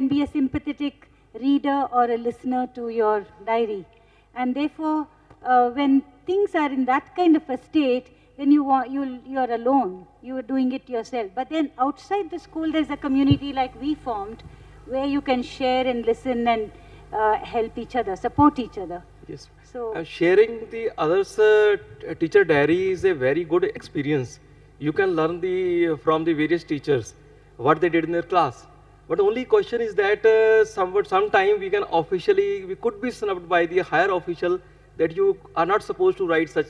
be a sympathetic reader or a listener to your diary. And therefore, when things are in that kind of a state, then you're alone, you are doing it yourself. But then outside the school, there's a community like we formed, where you can share and listen and help each other, support each other. Yes. So sharing the others' teacher diary is a very good experience. You can learn from the various teachers what they did in their class, But only question is that sometime we could be snubbed by the higher official that you are not supposed to write such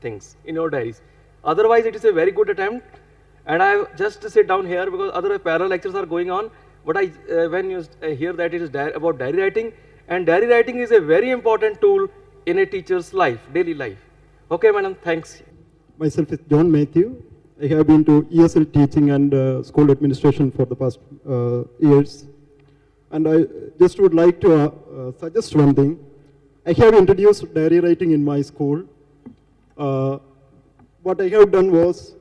things in your diaries. Otherwise, it is a very good attempt. And I just sit down here because other parallel lectures are going on. But when you hear that it is about diary writing, and diary writing is a very important tool in a teacher's life, daily life. Okay, madam, thanks. Myself is John Matthew. I have been to ESL teaching and school administration for the past years. And I just would like to suggest one thing. I have introduced diary writing in my school. What I have done was,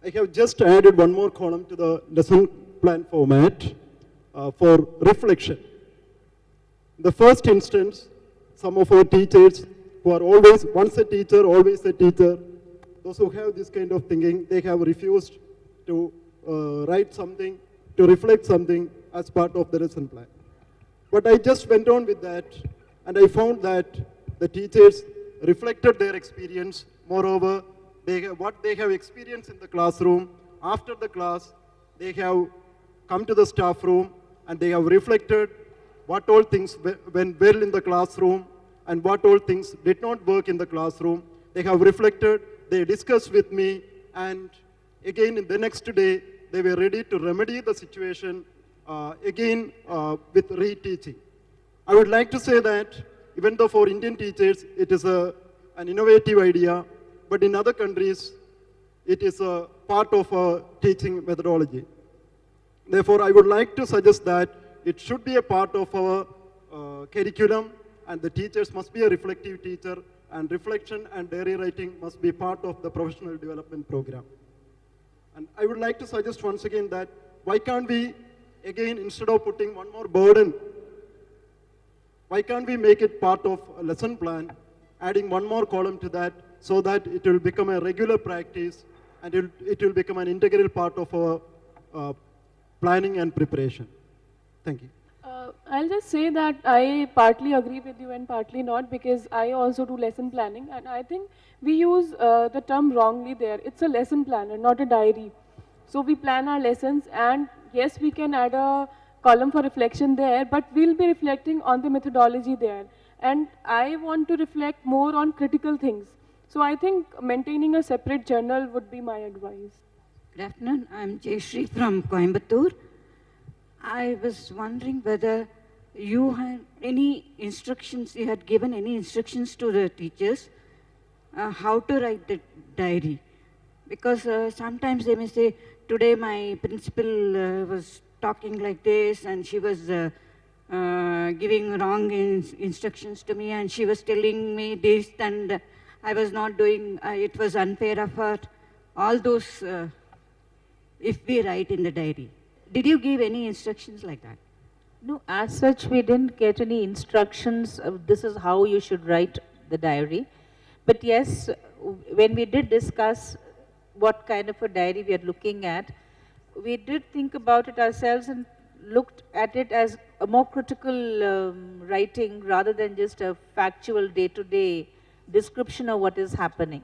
I have just added one more column to the lesson plan format for reflection. In the first instance, some of our teachers who are always, once a teacher, always a teacher, those who have this kind of thinking, they have refused to write something, to reflect something as part of the lesson plan. But I just went on with that, and I found that the teachers reflected their experience. Moreover, what they have experienced in the classroom, after the class, they have come to the staff room and they have reflected what all things went well in the classroom and what all things did not work in the classroom. They have reflected, they discussed with me, and again in the next day, they were ready to remedy the situation again with reteaching. I would like to say that even though for Indian teachers, it is an innovative idea, but in other countries, it is a part of a teaching methodology. Therefore, I would like to suggest that it should be a part of our curriculum, and the teachers must be a reflective teacher, and reflection and diary writing must be part of the professional development program. And I would like to suggest once again that why can't we, again, instead of putting one more burden, why can't we make it part of a lesson plan, adding one more column to that, so that it will become a regular practice and it will become an integral part of our planning and preparation. Thank you. I'll just say that I partly agree with you and partly not, because I also do lesson planning, and I think we use the term wrongly there. It's a lesson planner, not a diary. So we plan our lessons, and yes, we can add a column for reflection there, but we'll be reflecting on the methodology there. And I want to reflect more on critical things. So I think maintaining a separate journal would be my advice. Good afternoon, I'm Jayashree from Coimbatore. I was wondering whether you had any instructions, you had given any instructions to the teachers how to write the diary. Because sometimes they may say, today my principal was talking like this and she was giving wrong instructions to me and she was telling me this and I was not doing, it was unfair of her. All those, if we write in the diary. Did you give any instructions like that? No, as such, we didn't get any instructions. This is how you should write the diary. But yes, when we did discuss what kind of a diary we are looking at, we did think about it ourselves and looked at it as a more critical writing rather than just a factual day-to-day description of what is happening.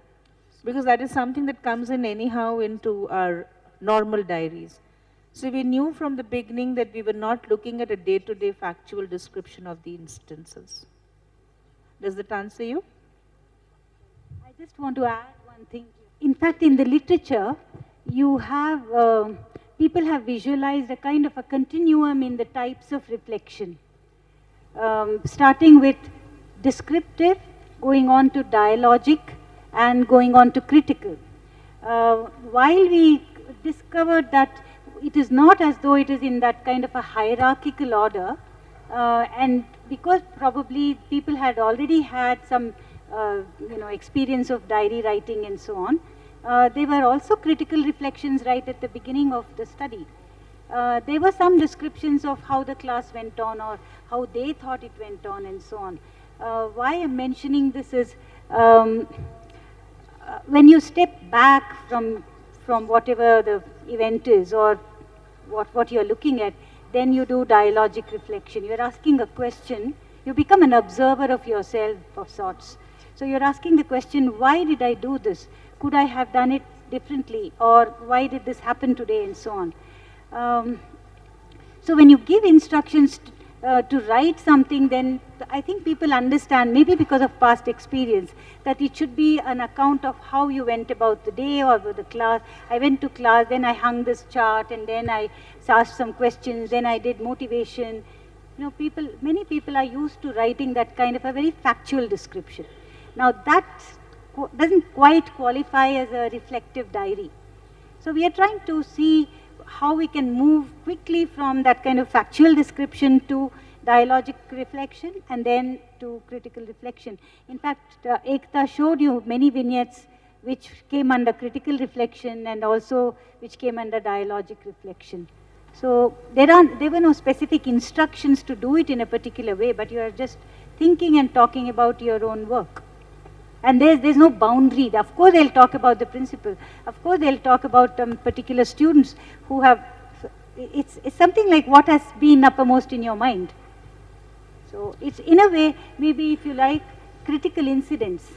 Because that is something that comes in anyhow into our normal diaries. So we knew from the beginning that we were not looking at a day-to-day factual description of the instances. Does that answer you? I just want to add one thing. In fact, in the literature, you have, people have visualized a kind of a continuum in the types of reflection. Starting with descriptive, going on to dialogic, and going on to critical. While we discovered that it is not as though it is in that kind of a hierarchical order, and because probably people had already had some experience of diary writing and so on, there were also critical reflections right at the beginning of the study. There were some descriptions of how the class went on or how they thought it went on and so on. Why I'm mentioning this is when you step back from whatever the event is or what you're looking at, then you do dialogic reflection. You're asking a question, you become an observer of yourself of sorts. So you're asking the question, why did I do this? Could I have done it differently? Or why did this happen today and so on? So when you give instructions to write something, then I think people understand, maybe because of past experience, that it should be an account of how you went about the day or the class. I went to class, then I hung this chart, and then I asked some questions, then I did motivation. You know, many people are used to writing that kind of a very factual description. Now that doesn't quite qualify as a reflective diary. So we are trying to see how we can move quickly from that kind of factual description to dialogic reflection and then to critical reflection. In fact, Ekta showed you many vignettes which came under critical reflection and also which came under dialogic reflection. So there were no specific instructions to do it in a particular way, but you are just thinking and talking about your own work. And there's no boundary. Of course, they'll talk about the principal. Of course, they'll talk about particular students who have, it's something like what has been uppermost in your mind. So it's in a way, maybe if you like, critical incidents.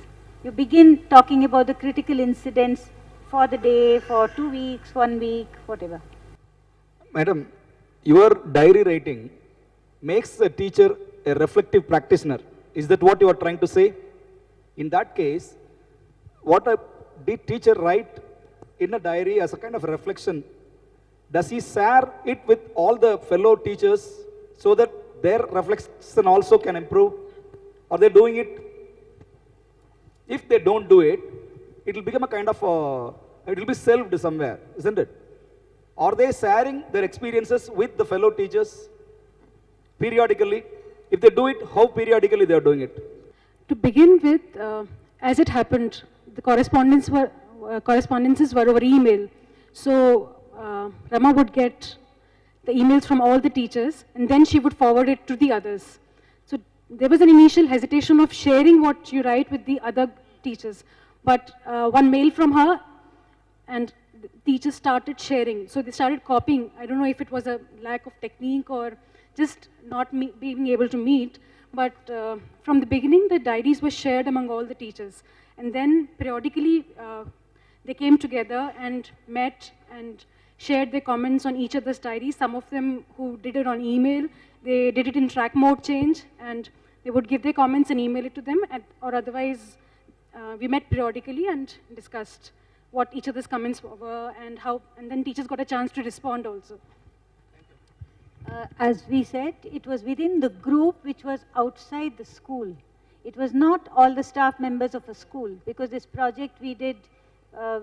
You begin talking about the critical incidents for the day, for 2 weeks, 1 week, whatever. Madam, your diary writing makes the teacher a reflective practitioner. Is that what you are trying to say? In that case, what did teacher write in a diary as a kind of a reflection? Does he share it with all the fellow teachers so that their reflection also can improve? Are they doing it? If they don't do it, it will become a kind of, it will be shelved somewhere, isn't it? Are they sharing their experiences with the fellow teachers periodically? If they do it, how periodically they are doing it? To begin with, as it happened, the correspondences were over email. So Rama would get the emails from all the teachers, and then she would forward it to the others. So there was an initial hesitation of sharing what you write with the other teachers. But one mail from her, and the teachers started sharing. So they started copying. I don't know if it was a lack of technique or just not being able to meet. But from the beginning, the diaries were shared among all the teachers. And then periodically, they came together and met and shared their comments on each other's diaries. Some of them who did it on email, they did it in track mode change, and they would give their comments and email it to them, or otherwise, we met periodically and discussed what each other's comments were and how, and then teachers got a chance to respond also. As we said, it was within the group which was outside the school. It was not all the staff members of a school, because this project we did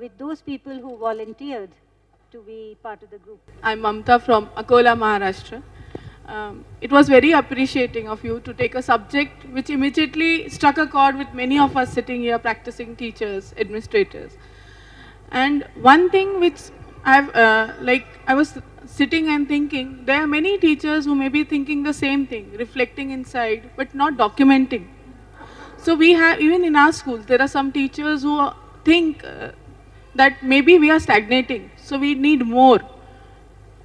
with those people who volunteered to be part of the group. I'm Mamta from Akola, Maharashtra. It was very appreciating of you to take a subject which immediately struck a chord with many of us sitting here practicing teachers, administrators. And one thing which I was sitting and thinking, there are many teachers who may be thinking the same thing, reflecting inside, but not documenting. So we have, even in our schools, there are some teachers who think that maybe we are stagnating, so we need more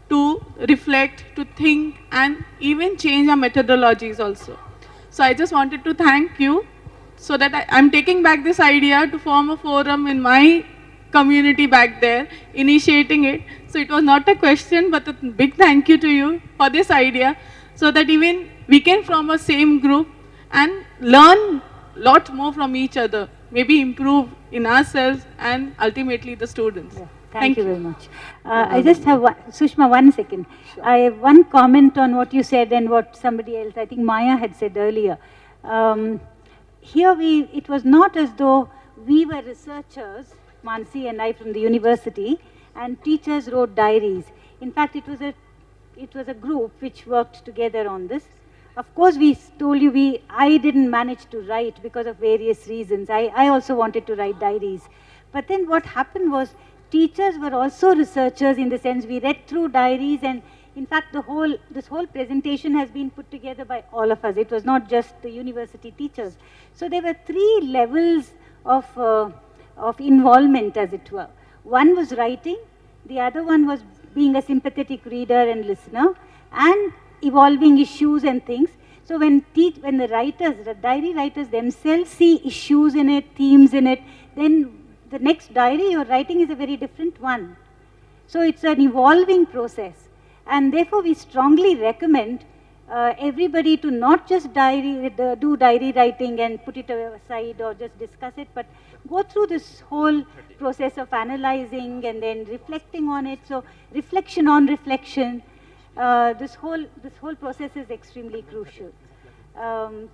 to reflect, to think, and even change our methodologies also. So I just wanted to thank you, so that I'm taking back this idea to form a forum in my community back there, initiating it. So it was not a question, but a big thank you to you for this idea, so that even we can form a same group and learn a lot more from each other, maybe improve in ourselves and ultimately the students. Yeah. Thank you very much. I just have Sushma, 1 second. Sure. I have one comment on what you said and what somebody else, I think Maya had said earlier. Here it was not as though we were researchers, Mansi and I from the university, and teachers wrote diaries. In fact, it was a group which worked together on this. Of course, we told you I didn't manage to write because of various reasons. I also wanted to write diaries. But then what happened was, teachers were also researchers, in the sense we read through diaries, and in fact this whole presentation has been put together by all of us. It was not just the university teachers. So there were 3 levels of involvement, as it were. One was writing, the other one was being a sympathetic reader and listener, and evolving issues and things. So when the writers, the diary writers themselves see issues in it, themes in it, then the next diary you're writing is a very different one. So it's an evolving process. And therefore, we strongly recommend everybody to not just do diary writing and put it aside or just discuss it, but go through this whole process of analyzing and then reflecting on it. So reflection on reflection, this whole process is extremely crucial. And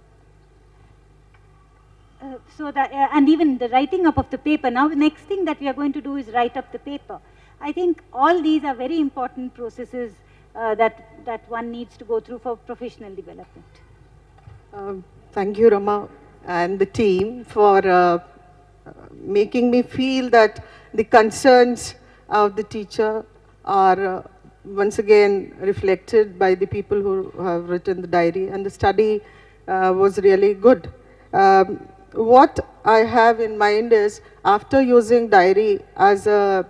even the writing up of the paper. Now the next thing that we are going to do is write up the paper. I think all these are very important processes that one needs to go through for professional development. Thank you, Rama, and the team for making me feel that the concerns of the teacher are once again reflected by the people who have written the diary, and the study was really good. What I have in mind is, after using diary as a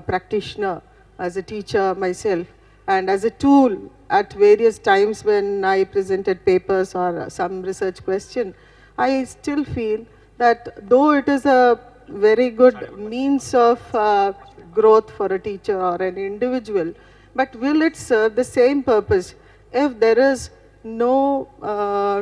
practitioner, as a teacher myself, and as a tool at various times when I presented papers or some research question, I still feel that though it is a very good means of growth for a teacher or an individual, but will it serve the same purpose if there is no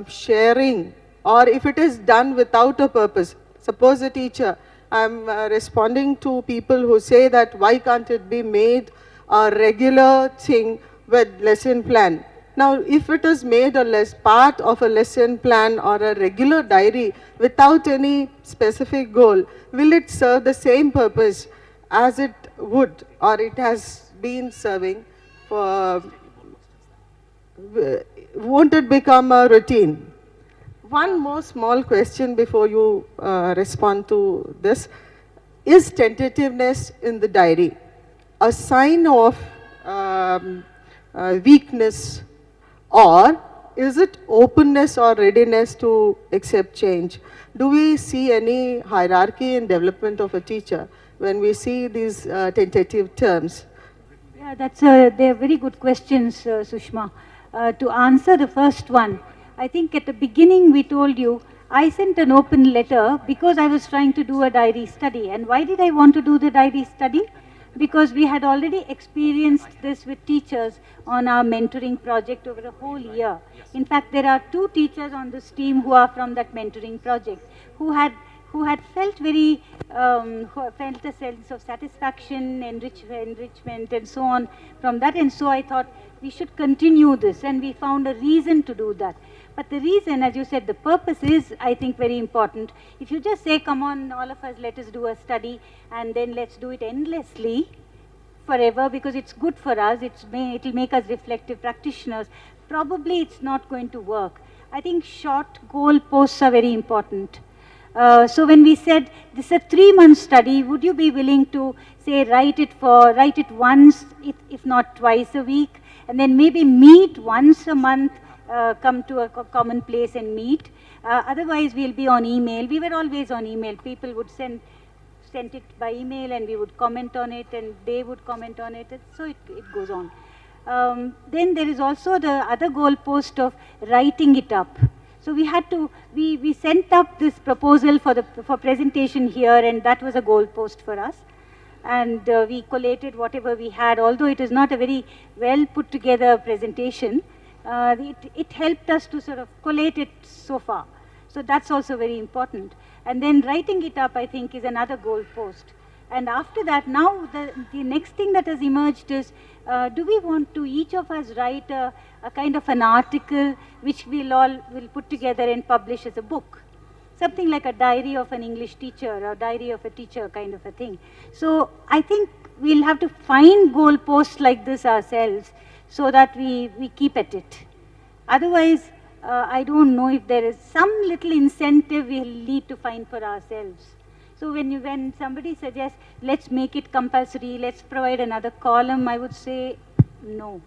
sharing, or if it is done without a purpose? Suppose a teacher, I'm responding to people who say that why can't it be made a regular thing with lesson plan. Now, if it is made a part of a lesson plan or a regular diary without any specific goal, will it serve the same purpose as it would or it has been serving? Won't it become a routine? One more small question before you respond to this. Is tentativeness in the diary a sign of weakness, or is it openness or readiness to accept change? Do we see any hierarchy in development of a teacher when we see these tentative terms? Yeah, they're very good questions, Sushma. To answer the first one, I think at the beginning we told you, I sent an open letter because I was trying to do a diary study. And why did I want to do the diary study? Because we had already experienced this with teachers on our mentoring project over a whole year. In fact, there are 2 teachers on this team who are from that mentoring project, who had felt who felt a sense of satisfaction, enrichment, and so on from that. And so I thought we should continue this, and we found a reason to do that. But the reason, as you said, the purpose is, I think, very important. If you just say, come on, all of us, let us do a study, and then let's do it endlessly, forever, because it's good for us, it'll make us reflective practitioners, probably it's not going to work. I think short goal posts are very important. So when we said, this is a 3-month study, would you be willing to, say, write it once, if not twice a week, and then maybe meet once a month, come to a common place and meet. Otherwise, we'll be on email. We were always on email. People would send it by email, and we would comment on it, and they would comment on it. And so it goes on. Then there is also the other goal post of writing it up. So we sent up this proposal for presentation here, and that was a goal post for us. And we collated whatever we had, although it is not a very well put together presentation. It helped us to sort of collate it so far. So that's also very important. And then writing it up, I think, is another goal post. And after that, now the next thing that has emerged is, do we want to each of us write a kind of an article which we'll put together and publish as a book? Something like a diary of an English teacher or diary of a teacher kind of a thing. So I think we'll have to find goal posts like this ourselves, so that we keep at it. Otherwise, I don't know if there is some little incentive we'll need to find for ourselves. So when somebody suggests, let's make it compulsory, let's provide another column, I would say no.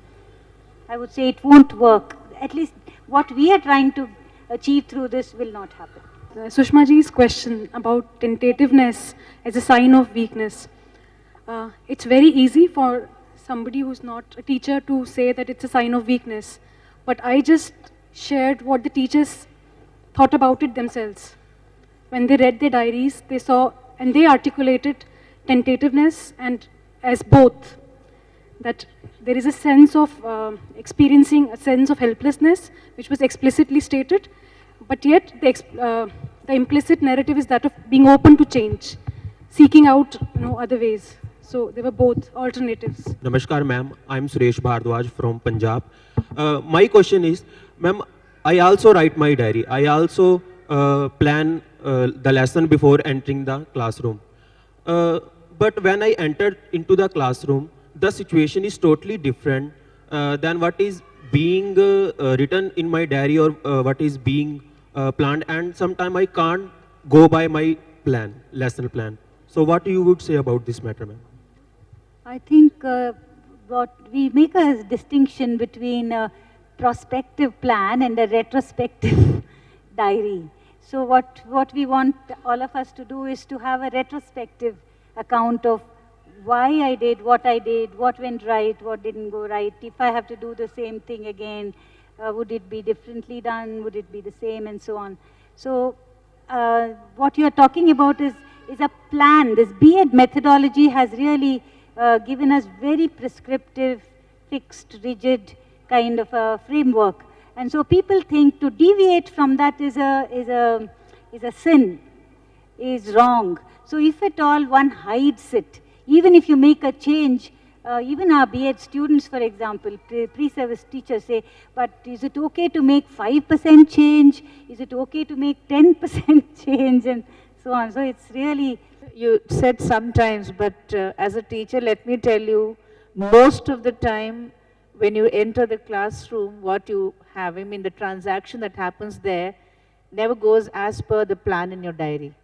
I would say it won't work. At least what we are trying to achieve through this will not happen. Sushma ji's question about tentativeness as a sign of weakness. It's very easy for somebody who's not a teacher to say that it's a sign of weakness. But I just shared what the teachers thought about it themselves. When they read their diaries, they saw and they articulated tentativeness and as both. that there is a sense of experiencing a sense of helplessness, which was explicitly stated, but yet the implicit narrative is that of being open to change, seeking out other ways. So they were both alternatives. Namaskar, ma'am. I'm Suresh Bhardwaj from Punjab. My question is, ma'am, I also write my diary. I also plan the lesson before entering the classroom. But when I entered into the classroom, the situation is totally different than what is being written in my diary or what is being planned. And sometimes I can't go by my plan, lesson plan. So what you would say about this matter, ma'am? I think what we make a distinction between a prospective plan and a retrospective diary. So what we want all of us to do is to have a retrospective account of why I did, what went right, what didn't go right. If I have to do the same thing again, would it be differently done? Would it be the same, and so on. So what you're talking about is a plan. This B.Ed methodology has really given us very prescriptive, fixed, rigid kind of a framework. And so people think to deviate from that is a sin, is wrong. So if at all one hides it, even if you make a change, even our B.Ed students, for example, pre-service teachers say, but is it okay to make 5% change? Is it okay to make 10% change? And so on. So it's really... You said sometimes, but as a teacher, let me tell you, most of the time when you enter the classroom, what you have, I mean the transaction that happens there never goes as per the plan in your diary.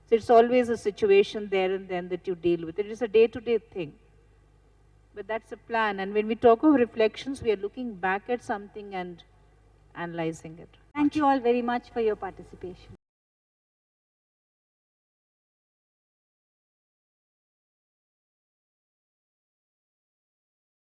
So it's always a situation there and then that you deal with. It is a day-to-day thing. But that's a plan. And when we talk of reflections, we are looking back at something and analyzing it. Thank you all very much for your participation.